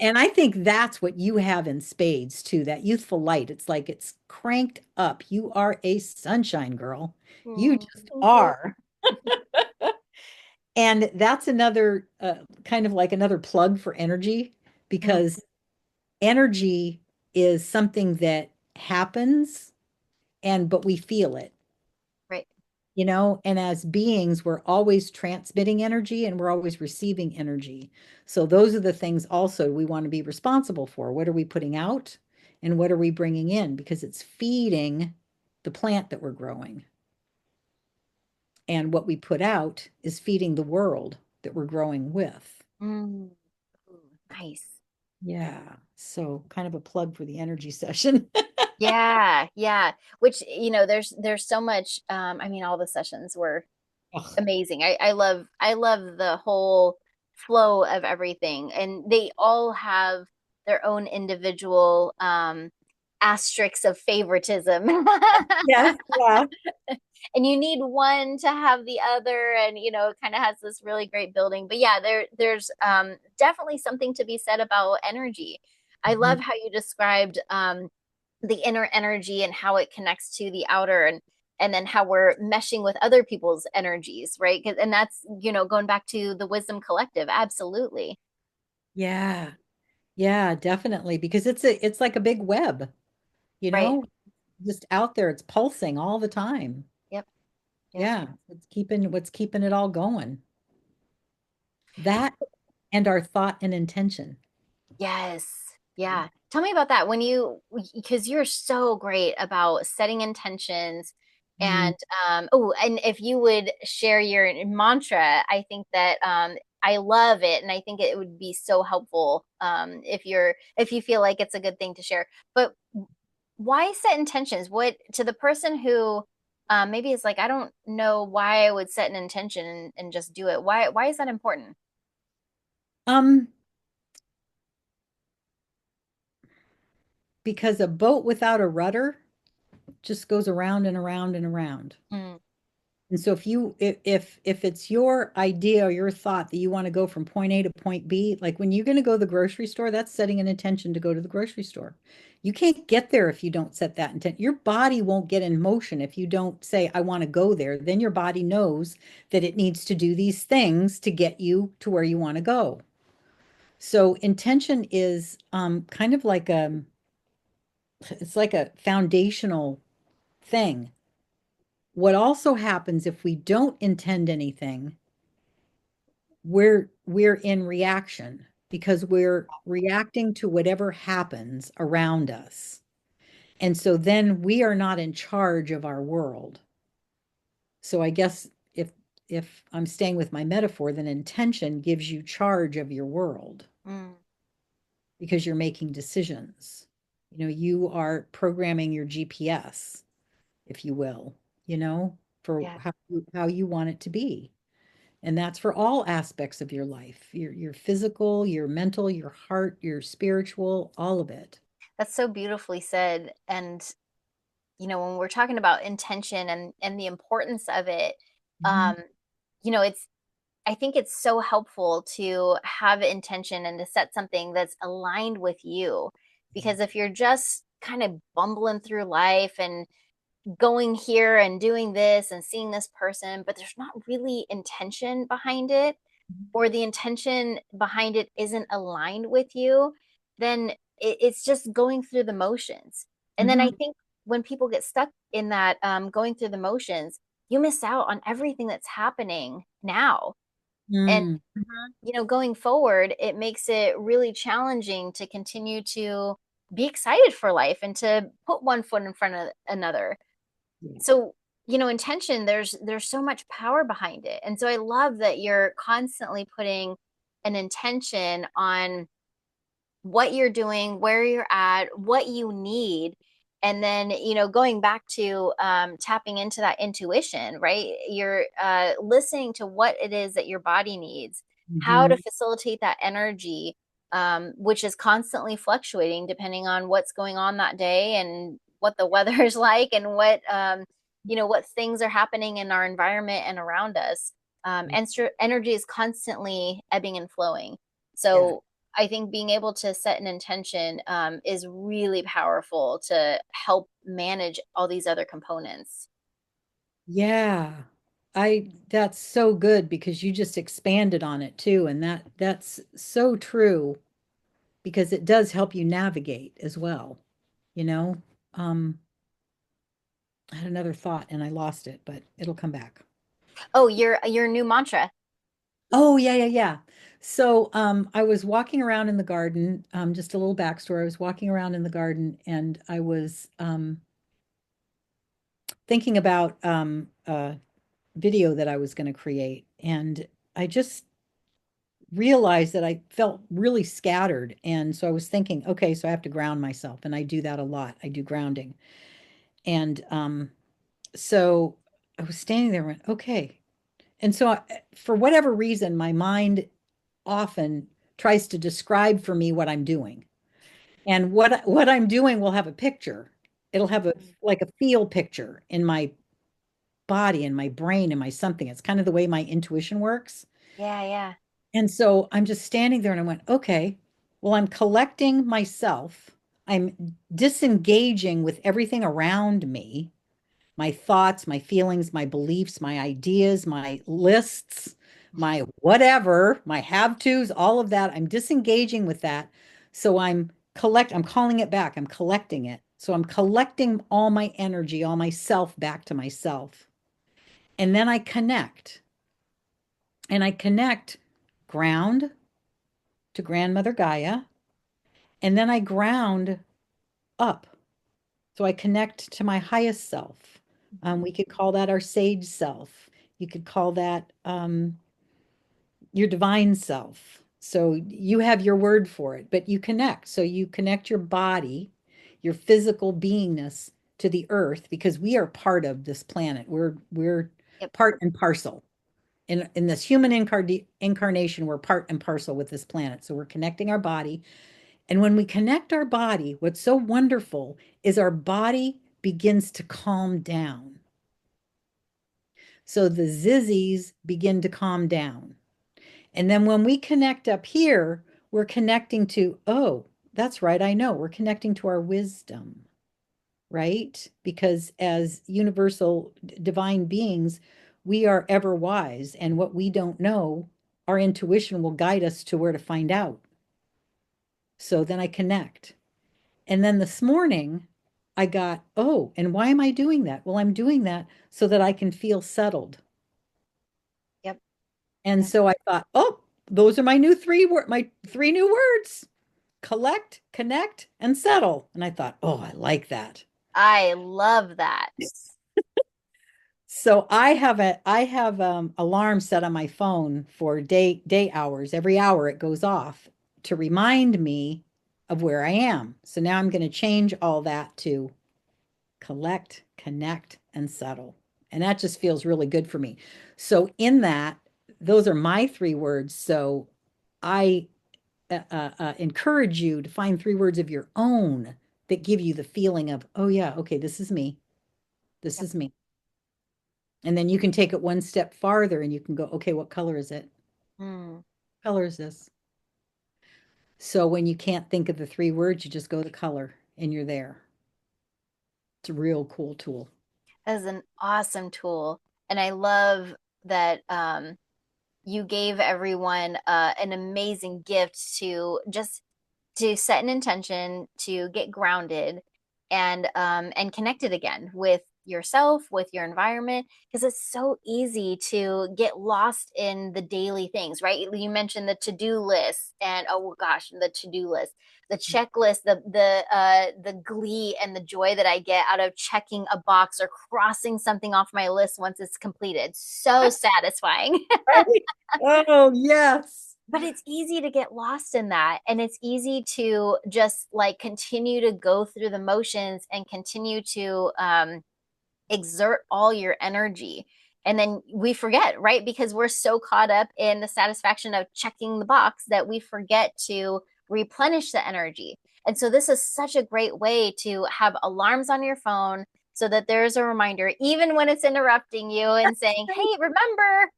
and I think that's what you have in spades too, that youthful light. It's like it's cranked up. You are a sunshine girl. You just thank you. are. And that's another kind of like another plug for energy, Mm, because energy is something that happens but we feel it. right. And as beings, we're always transmitting energy and we're always receiving energy. So those are the things also we want to be responsible for. What are we putting out and what are we bringing in? Because it's feeding the plant that we're growing. And what we put out is feeding the world that we're growing with. Mm, ooh, nice. Yeah. So kind of a plug for the energy session. Yeah, yeah. Which, there's so much, I mean, all the sessions were Ugh, amazing. I love the whole flow of everything. And they all have their own individual asterisks of favoritism. yes, yeah. And you need one to have the other, and it kind of has this really great building. But yeah, there's definitely something to be said about energy. I Mhm. love how you described the inner energy and how it connects to the outer, and then how we're meshing with other people's energies, right? And that's going back to the wisdom collective. Absolutely. Yeah. Yeah, definitely. Because it's like a big web, you Right. know, just out there. It's pulsing all the time. Yep. Yep. Yeah, it's keeping what's keeping it all going. That and our thought and intention. Yes. Yeah. Tell me about that because you're so great about setting intentions. Mm. And if you would share your mantra, I think that I love it, and I think it would be so helpful if you feel like it's a good thing to share. But why set intentions? What to the person who maybe is like, I don't know why I would set an intention and just do it. Why is that important? Um, because a boat without a rudder just goes around and around and around. Mm, And so if it's your idea or your thought that you want to go from point A to point B, like when you're going to go to the grocery store, that's setting an intention to go to the grocery store. You can't get there if you don't set that intent. Your body won't get in motion if you don't say, I want to go there. Then your body knows that it needs to do these things to get you to where you want to go. So intention is kind of like it's like a foundational thing. What also happens if we don't intend anything, we're in reaction because we're reacting to whatever happens around us. And so then we are not in charge of our world. So I guess if I'm staying with my metaphor, then intention gives you charge of your world mm, because you're making decisions. You are programming your GPS, if you will, for yeah. how you want it to be. And that's for all aspects of your life, your physical, your mental, your heart, your spiritual, all of it. That's so beautifully said. And when we're talking about intention and the importance of it, Mhm. um, it's I think it's so helpful to have intention and to set something that's aligned with you. Because if you're just kind of bumbling through life and going here and doing this and seeing this person, but there's not really intention behind it, or the intention behind it isn't aligned with you, then it's just going through the motions. And then I Mhm. think when people get stuck in that going through the motions, you miss out on everything that's happening now. And Mm. going forward, it makes it really challenging to continue to be excited for life and to put one foot in front of another. Yeah. So intention, there's so much power behind it. And so I love that you're constantly putting an intention on what you're doing, where you're at, what you need. And then, going back to tapping into that intuition, right? You're listening to what it is that your body needs, how to Mhm. facilitate that energy, which is constantly fluctuating depending on what's going on that day and what the weather is like and what things are happening in our environment and around us. And energy is constantly ebbing and flowing. Yeah. So I think being able to set an intention is really powerful to help manage all these other components. Yeah. That's so good because you just expanded on it too. And that's so true because it does help you navigate as well. You know, um, I had another thought and I lost it, but it'll come back. Oh, your new mantra. Oh, yeah, yeah, yeah. So, I was walking around in the garden, just a little backstory. I was walking around in the garden and I was thinking about a video that I was going to create. And I just realized that I felt really scattered. And so I was thinking, okay, so I have to ground myself. And I do that a lot. I do grounding. And so I was standing there and went, okay. And so for whatever reason, my mind often tries to describe for me what I'm doing. And what I'm doing will have a picture. It'll have a Mm. like a feel picture in my body and my brain and my something. It's kind of the way my intuition works. Yeah, yeah. And so I'm just standing there and I went, okay, well, I'm collecting myself. I'm disengaging with everything around me, my thoughts, my feelings, my beliefs, my ideas, my lists, my whatever, my have tos, all of that. I'm disengaging with that. So I'm calling it back. I'm collecting it. So I'm collecting all my energy, all myself back to myself. And then I connect. And I connect ground to grandmother Gaia. And then I ground up. So I connect to my highest self. We could call that our sage self. You could call that your divine self. So you have your word for it, but you connect. So you connect your body, your physical beingness to the earth because we are part of this planet. We're Yep. part and parcel. In this human incarnation, we're part and parcel with this planet. So we're connecting our body. And when we connect our body, what's so wonderful is our body begins to calm down. So the zizzies begin to calm down. And then when we connect up here, we're connecting to, oh, that's right, I know, we're connecting to our wisdom, right? Because as universal divine beings, we are ever wise. And what we don't know, our intuition will guide us to where to find out. So then I connect. And then this morning, I got, oh, and why am I doing that? Well, I'm doing that so that I can feel settled. Yep. And Yep. so I thought, oh, those are my three new words. Collect, connect, and settle. And I thought, oh, I like that. I love that. So I have alarm set on my phone for day hours. Every hour it goes off to remind me of where I am. So now I'm going to change all that to collect, connect, and settle. And that just feels really good for me. So, in that, those are my three words. So, I encourage you to find three words of your own that give you the feeling of, oh, yeah, okay, this is me. This Yep. is me. And then you can take it one step farther and you can go, okay, what color is it? Mm. What color is this? So, when you can't think of the three words, you just go to color and you're there. It's a real cool tool. That is an awesome tool. And I love that you gave everyone an amazing gift to set an intention, to get grounded and connected again with yourself, with your environment, because it's so easy to get lost in the daily things, right? You mentioned the to-do list and oh gosh, the to-do list, the checklist, the glee and the joy that I get out of checking a box or crossing something off my list once it's completed. So satisfying. Right? Oh, yes. but it's easy to get lost in that, and it's easy to just like continue to go through the motions and continue to exert all your energy. And then we forget, right? Because we're so caught up in the satisfaction of checking the box that we forget to replenish the energy. And so this is such a great way to have alarms on your phone so that there's a reminder, even when it's interrupting you and saying, hey, remember,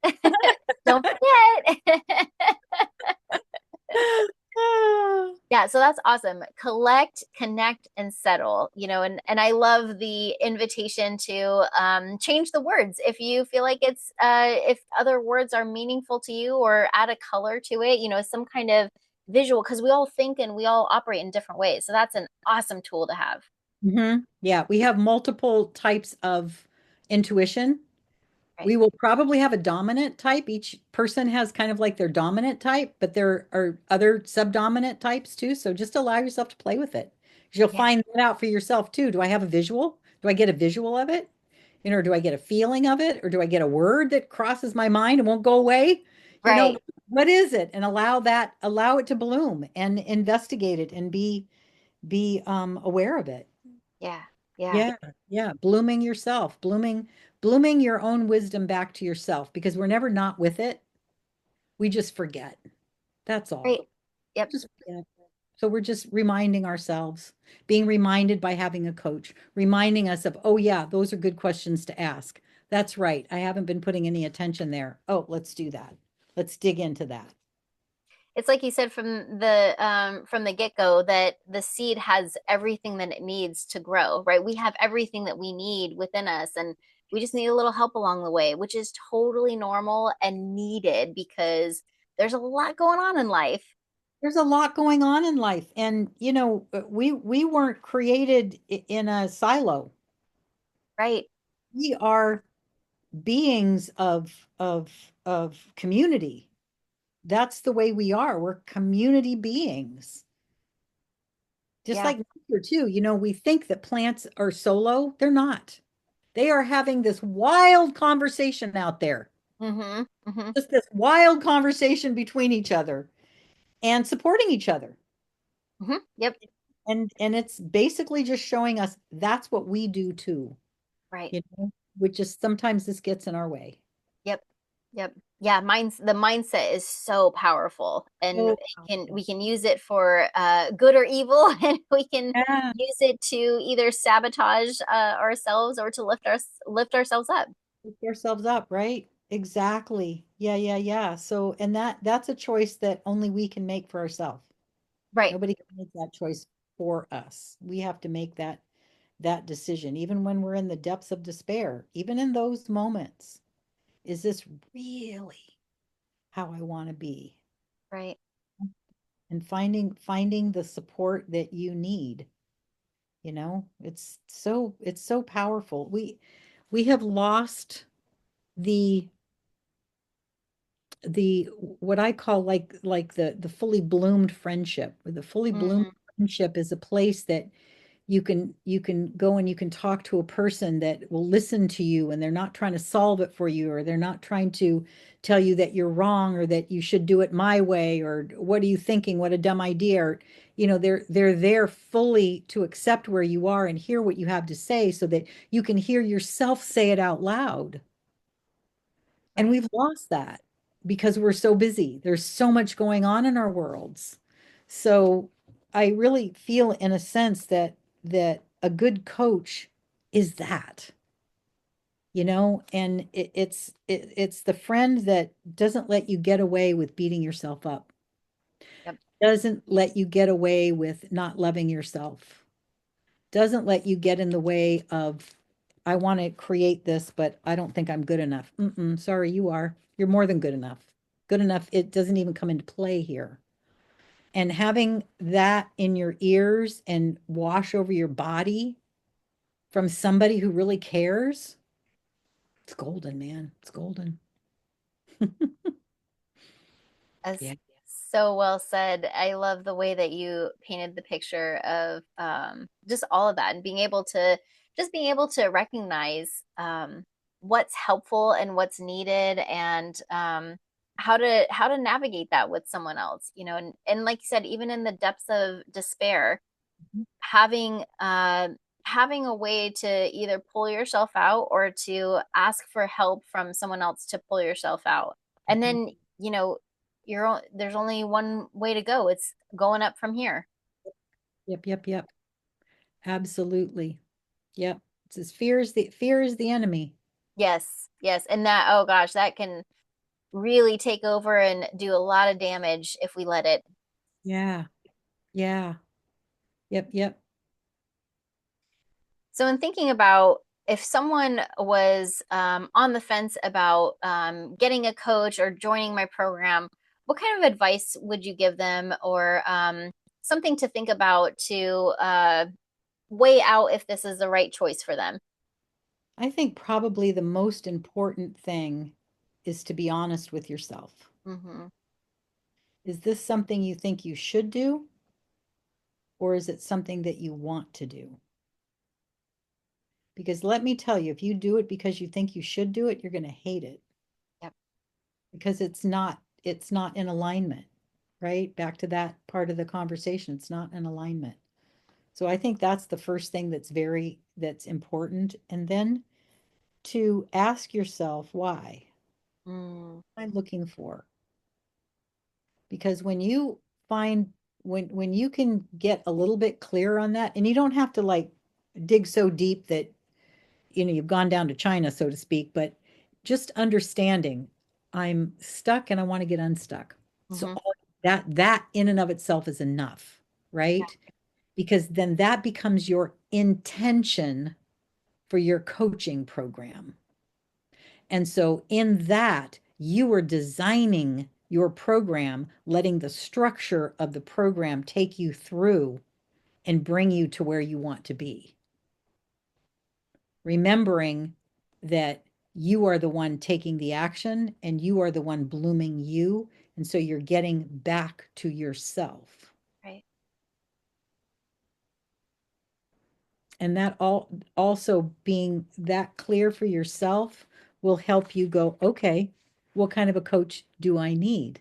don't forget. Yeah, so that's awesome. Collect, connect, and settle. And I love the invitation to change the words if you feel like if other words are meaningful to you, or add a color to it, some kind of visual, because we all think and we all operate in different ways. So that's an awesome tool to have. Yeah, we have multiple types of intuition. Right. We will probably have a dominant type. Each person has kind of like their dominant type, but there are other subdominant types too. So just allow yourself to play with it. 'Cause you'll Yeah. find that out for yourself too. Do I have a visual? Do I get a visual of it? Or do I get a feeling of it? Or do I get a word that crosses my mind and won't go away? You know, Right. what is it? And allow it to bloom and investigate it and be aware of it. Yeah. Yeah. Yeah, yeah, blooming yourself, blooming your own wisdom back to yourself because we're never not with it. We just forget. That's all. Right. Yep. Just forget. So we're just reminding ourselves, being reminded by having a coach, reminding us of, oh yeah, those are good questions to ask. That's right. I haven't been putting any attention there. Oh, let's do that. Let's dig into that. It's like you said from the get-go, that the seed has everything that it needs to grow, right? We have everything that we need within us, and we just need a little help along the way, which is totally normal and needed because there's a lot going on in life. There's a lot going on in life, and we weren't created in a silo. Right. We are beings of community. That's the way we are. We're community beings. Just Yeah. like nature too. We think that plants are solo. They're not. They are having this wild conversation out there. Mm-hmm. Mm-hmm. Just this wild conversation between each other and supporting each other. Mm-hmm. Yep. And it's basically just showing us that's what we do too, Right. which is sometimes this gets in our way. Yep. Yep. Yeah, the mindset is so powerful, and So we powerful. can use it for good or evil, and we can Yeah. use it to either sabotage ourselves or to lift ourselves up. Pick ourselves up, right? Exactly. Yeah, yeah, yeah. So, and that's a choice that only we can make for ourselves. Right. Nobody can make that choice for us. We have to make that decision, even when we're in the depths of despair, even in those moments. Is this really how I want to be? Right. And finding the support that you need. It's so powerful. We have lost the the what I call like the fully bloomed friendship. Where the fully bloomed Mm, friendship is a place that you can go and you can talk to a person that will listen to you, and they're not trying to solve it for you, or they're not trying to tell you that you're wrong or that you should do it my way, or what are you thinking, what a dumb idea, or they're there fully to accept where you are and hear what you have to say so that you can hear yourself say it out loud. And right. we've lost that because we're so busy. There's so much going on in our worlds. So I really feel in a sense that a good coach is that, and it's the friend that doesn't let you get away with beating yourself up, Yep. doesn't let you get away with not loving yourself, doesn't let you get in the way of, I want to create this, but I don't think I'm good enough. Sorry, you are. You're more than good enough. Good enough, it doesn't even come into play here. And having that in your ears and wash over your body from somebody who really cares, it's golden, man. It's golden. As Yeah. so well said. I love the way that you painted the picture of just all of that, and being able to recognize what's helpful and what's needed, and how to navigate that with someone else, and like you said, even in the depths of despair, having having a way to either pull yourself out or to ask for help from someone else to pull yourself out. And Mhm. then, there's only one way to go. It's going up from here. Yep, yep, yep. Absolutely. Yep. It says fear is the enemy. Yes, yes. And that, oh gosh, that can really take over and do a lot of damage if we let it. Yeah. Yeah. Yep, yep. So, in thinking about if someone was on the fence about getting a coach or joining my program, what kind of advice would you give them, or something to think about to weigh out if this is the right choice for them? I think probably the most important thing is to be honest with yourself. Hmm. Is this something you think you should do, or is it something that you want to do? Because let me tell you, if you do it because you think you should do it, you're going to hate it Yep. because it's not in alignment, right? Back to that part of the conversation, it's not in alignment. So I think that's the first thing that's important. And then to ask yourself why. Mm, What am I looking for? Because when you find when you can get a little bit clearer on that, and you don't have to like dig so deep that you've gone down to China, so to speak, but just understanding I'm stuck and I want to get unstuck. So hmm. all that in and of itself is enough, Yeah. right? Because then that becomes your intention for your coaching program. And so in that, you are designing your program, letting the structure of the program take you through and bring you to where you want to be. Remembering that you are the one taking the action and you are the one blooming you. And so you're getting back to yourself. Right. And that also being that clear for yourself will help you go, okay, what kind of a coach do I need?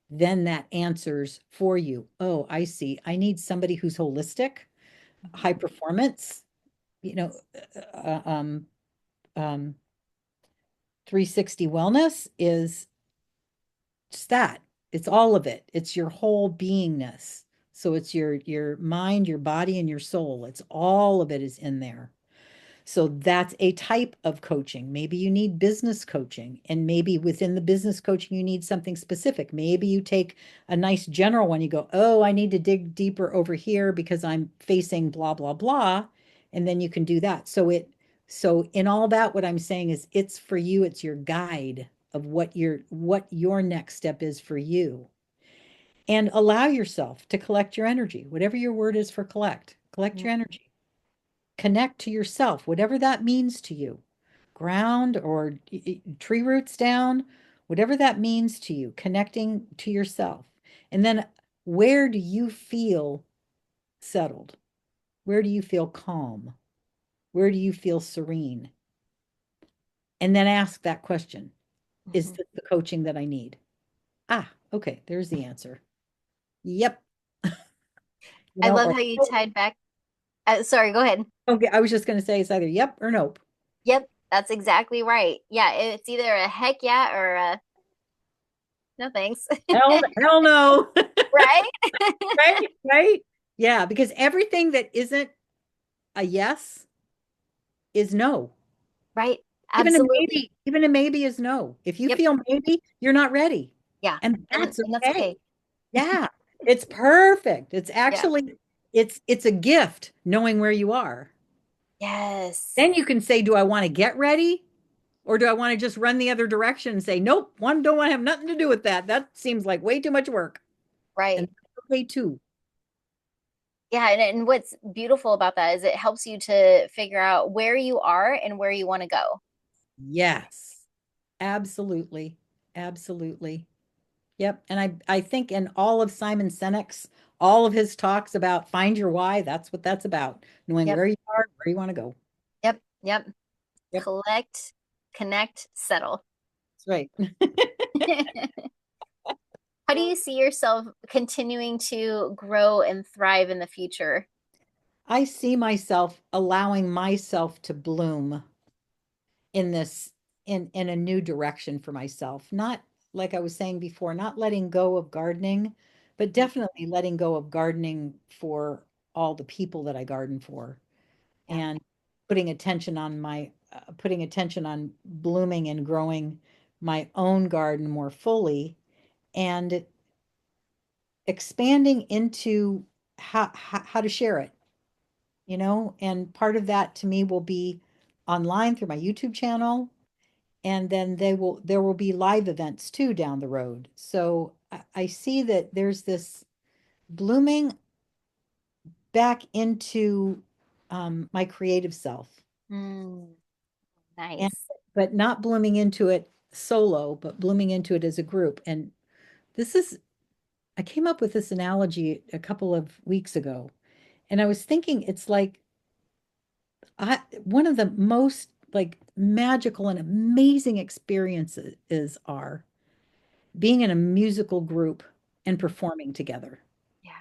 Then that answers for you. Oh, I see. I need somebody who's holistic, Hmm. high performance, you know, uh, um, um, 360 wellness is just that. It's all of it. It's your whole beingness. So it's your mind, your body, and your soul. It's all of it is in there. So that's a type of coaching. Maybe you need business coaching, and maybe within the business coaching, you need something specific. Maybe you take a nice general one, you go, oh, I need to dig deeper over here because I'm facing blah, blah, blah. And then you can do that. So in all that, what I'm saying is it's for you, it's your guide of what your next step is for you. And allow yourself to collect your energy, whatever your word is for collect Hmm. your energy, connect to yourself, whatever that means to you. Ground or tree roots down, whatever that means to you, connecting to yourself. And then where do you feel settled? Where do you feel calm? Where do you feel serene? And then ask that question. Is Hmm. this the coaching that I need? Ah, okay, there's the answer. Yep. I love Or how you nope. tied back. Sorry, go ahead. Okay, I was just going to say it's either yep or nope. Yep, that's exactly right. Yeah, it's either a heck yeah or a no thanks. Hell no. Right? Right, right. Yeah, because everything that isn't a yes is no. Right. Even a Absolutely. maybe, even a maybe is no. If you Yep. feel maybe, you're not ready. Yeah. And And that's and that's okay. okay. Yeah. It's perfect. It's Yeah. actually it's a gift knowing where you are. Yes. Then you can say, do I want to get ready? Or do I want to just run the other direction and say, nope, one don't want to have nothing to do with that. That seems like way too much work. And Right. that's okay too. Yeah, and what's beautiful about that is it helps you to figure out where you are and where you want to go. Yes. Absolutely. Absolutely. Yep. And I think in all of Simon Sinek's, all of his talks about find your why, that's what that's about. Knowing Yep. where you are, where you want to go. Yep. Yep. Yep. Collect, connect, settle. That's right. How do you see yourself continuing to grow and thrive in the future? I see myself allowing myself to bloom in this in a new direction for myself. Not like I was saying before, not letting go of gardening, but definitely letting go of gardening for all the people that I garden for Yeah. and putting attention on blooming and growing my own garden more fully and expanding into how to share it, and part of that to me will be online through my YouTube channel, and then there will be live events too down the road. So I see that there's this blooming back into my creative self, Mm, and nice. but not blooming into it solo, but blooming into it as a group. And this is I came up with this analogy a couple of weeks ago, and I was thinking it's like one of the most like magical and amazing experiences are being in a musical group and performing together. Yeah.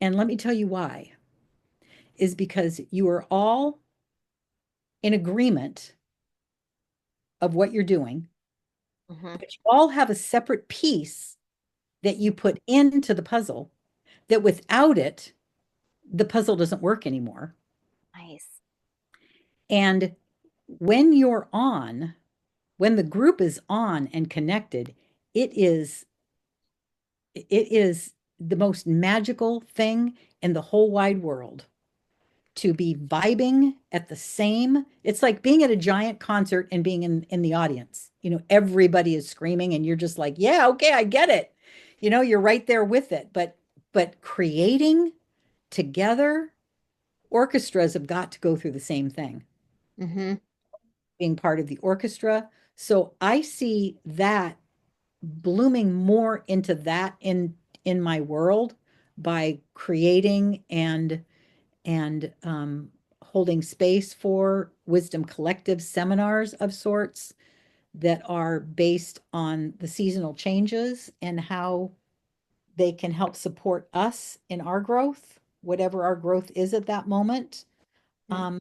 And let me tell you why, is because you are all in agreement of what you're doing, Hmm. but you all have a separate piece that you put into the puzzle that without it, the puzzle doesn't work anymore. Nice. And when you're on, when the group is on and connected, it is it is the most magical thing in the whole wide world to be vibing at the same. It's like being at a giant concert and being in the audience. Everybody is screaming and you're just like, yeah, okay, I get it. You're right there with it. But creating together, orchestras have got to go through the same thing, Hmm. being part of the orchestra. So I see that blooming more into that in my world by creating and holding space for wisdom collective seminars of sorts that are based on the seasonal changes and how they can help support us in our growth, whatever our growth is at that moment. um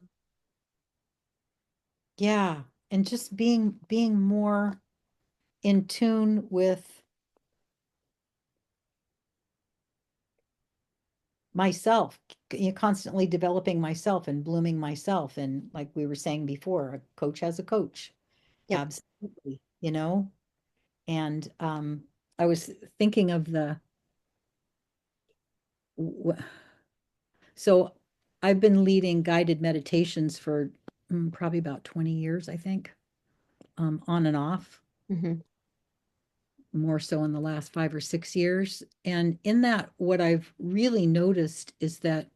yeah, and just being more in tune with myself, constantly developing myself and blooming myself. And like we were saying before, a coach has a coach. Yep. Absolutely, And I was thinking of so I've been leading guided meditations for probably about 20 years, I think, on and off, Hmm. more so in the last 5 or 6 years. And in that, what I've really noticed is that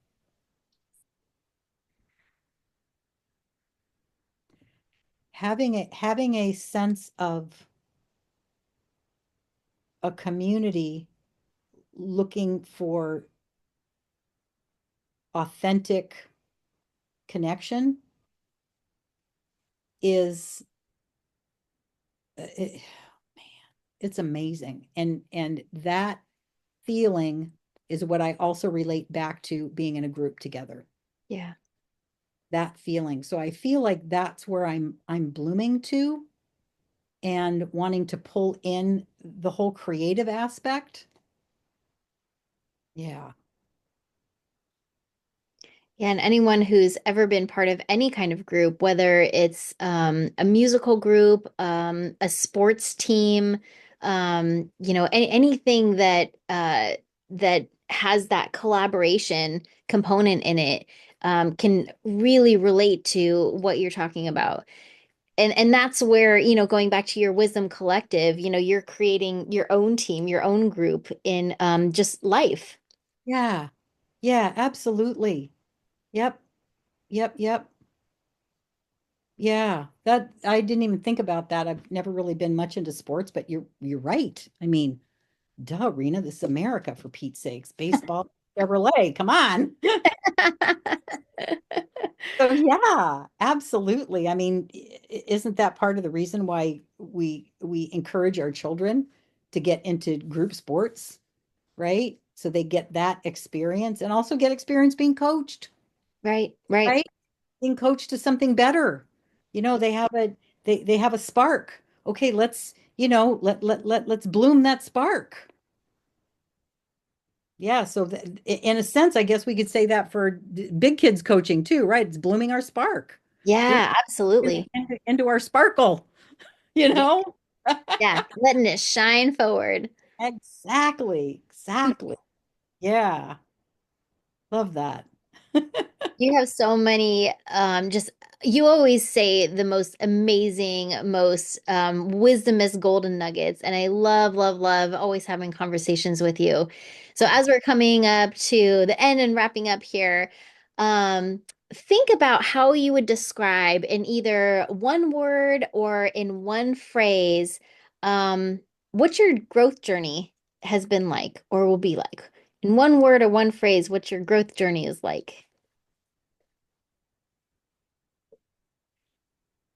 having a sense of a community looking for authentic connection is it, it's amazing. And that feeling is what I also relate back to being in a group together. Yeah. That feeling. So I feel like that's where I'm blooming to and wanting to pull in the whole creative aspect. Yeah. Yeah, and anyone who's ever been part of any kind of group, whether it's a musical group, a sports team, anything that has that collaboration component in it, can really relate to what you're talking about. And that's where, going back to your Wisdom Collective, you're creating your own team, your own group in just life. Yeah. Yeah, absolutely. Yep. Yep. Yep. Yeah, that I didn't even think about that. I've never really been much into sports, but you're right. I mean, duh, Rena, this is America for Pete's sakes. Baseball, Chevrolet, come on. So yeah, absolutely. I mean, isn't that part of the reason why we encourage our children to get into group sports, right? So they get that experience and also get experience being coached, Right, right. right? Being coached to something better. You know, they have a spark. Okay, let's, let's bloom that spark. Yeah, so in a sense, I guess we could say that for big kids coaching too, right? It's blooming our spark. Yeah, absolutely. Into our sparkle, you Yeah, know? yeah. Letting it shine forward. Exactly. Exactly. Yeah. Love that. You have so many, just you always say the most amazing, most wisdom is golden nuggets. And I love, love, love always having conversations with you. So as we're coming up to the end and wrapping up here, um, think about how you would describe in either one word or in one phrase, um, what your growth journey has been like or will be like. In one word or one phrase, what your growth journey is like.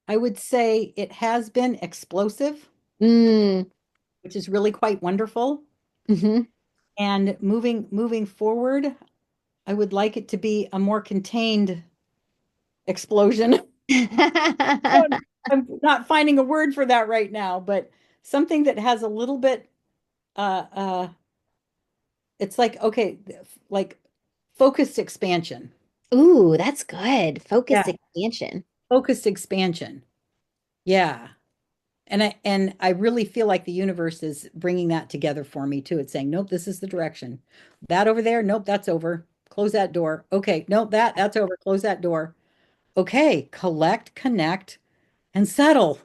I would say it has been explosive, Mm, which is really quite wonderful. hmm. And moving forward, I would like it to be a more contained explosion. I'm not finding a word for that right now, but something that has a little bit uh it's like okay, like focused expansion. Ooh, that's good. Focused Yeah, expansion. focused expansion. Yeah. And I really feel like the universe is bringing that together for me too. It's saying, "Nope, this is the direction. That over there, nope, that's over. Close that door. Okay, nope, that's over. Close that door. Okay, collect, connect, and settle."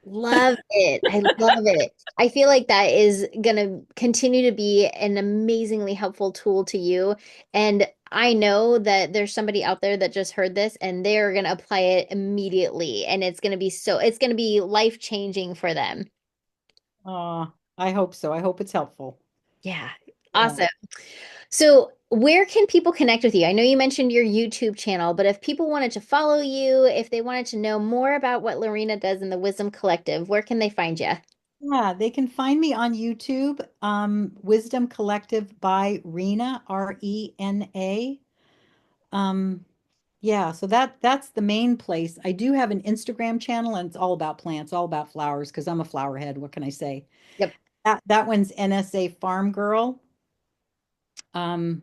Love it. I love it. I feel like that is going to continue to be an amazingly helpful tool to you. And I know that there's somebody out there that just heard this and they're going to apply it immediately. And it's going to be life changing for them. I hope so. I hope it's helpful. Yeah. Yeah. Awesome. So, where can people connect with you? I know you mentioned your YouTube channel, but if people wanted to follow you, if they wanted to know more about what LauRina does in the Wisdom Collective, where can they find you? Yeah, they can find me on YouTube, Wisdom Collective by Rena, Rena. Um, yeah, so that's the main place. I do have an Instagram channel and it's all about plants, all about flowers, because I'm a flower head. What can I say? Yep. That one's NSA Farm Girl. Um,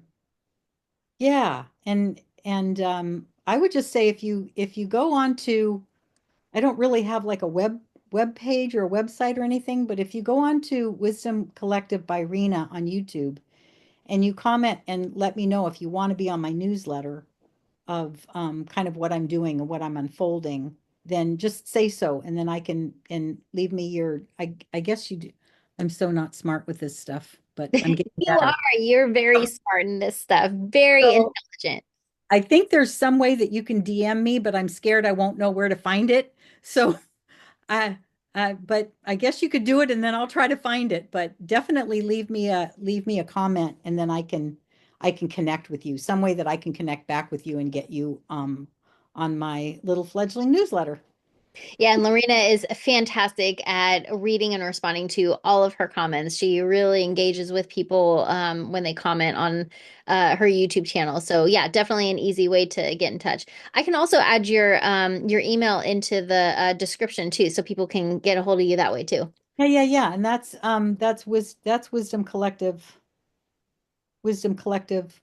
yeah, and I would just say if you go on to, I don't really have like a web page or a website or anything, but if you go on to Wisdom Collective by Rena on YouTube and you comment and let me know if you want to be on my newsletter of kind of what I'm doing and what I'm unfolding, then just say so, and then I can and leave me your. I guess you do. I'm so not smart with this stuff, but I'm getting You are. better. You're very smart in this stuff, very So intelligent. I think there's some way that you can DM me, but I'm scared I won't know where to find it. So I, but I guess you could do it, and then I'll try to find it. But definitely leave me a comment, and then I can connect with you some way that I can connect back with you and get you on my little fledgling newsletter. Yeah, and Lorena is fantastic at reading and responding to all of her comments. She really engages with people when they comment on her YouTube channel. So yeah, definitely an easy way to get in touch. I can also add your email into the description too, so people can get a hold of you that way too. Yeah, yeah, yeah, and that's Wisdom Collective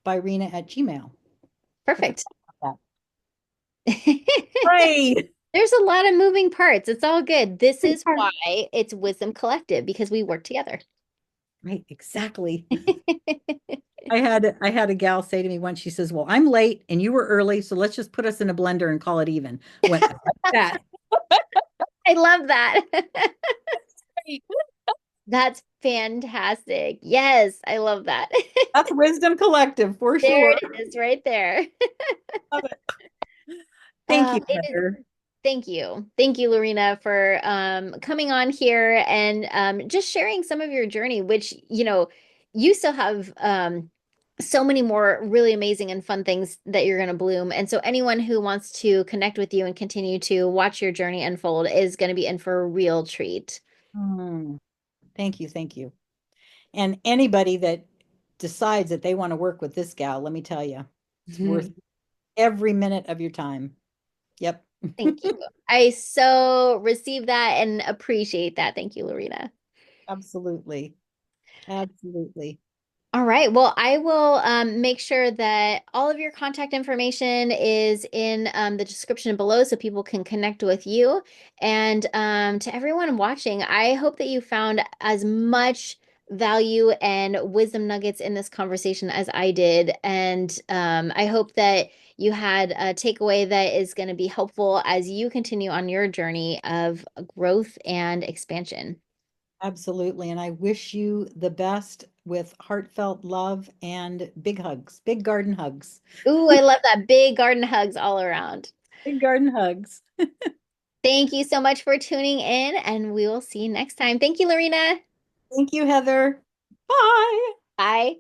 by Rena at Gmail. Okay, Perfect. that. Right. There's a lot of moving parts. It's all good. This is why it's Wisdom Collective because we work together. Right, exactly. I had a gal say to me once, she says, "Well, I'm late and you were early, so let's just put us in a blender and call it even." I went, "I like that." I love that. Right. That's fantastic. Yes, I love that. That's Wisdom Collective for There sure. it is, right there. Love it. Thank you, It is. Heather. Thank you. Thank you, Lorena, for coming on here and just sharing some of your journey, which, you still have so many more really amazing and fun things that you're going to bloom. And so anyone who wants to connect with you and continue to watch your journey unfold is going to be in for a real treat. Mm, thank you. Thank you. And anybody that decides that they want to work with this gal, let me tell you, it's worth every minute of your time. Yep. Thank you. I so receive that and appreciate that. Thank you, LauRina. Absolutely. Absolutely. All right. Well, I will make sure that all of your contact information is in the description below so people can connect with you. And to everyone watching, I hope that you found as much value and wisdom nuggets in this conversation as I did. And I hope that you had a takeaway that is going to be helpful as you continue on your journey of growth and expansion. Absolutely. And I wish you the best with heartfelt love and big hugs, big garden hugs. Ooh, I love that. Big garden hugs all around. Big garden hugs. Thank you so much for tuning in, and we will see you next time. Thank you, LauRina. Thank you, Heather. Bye. Bye.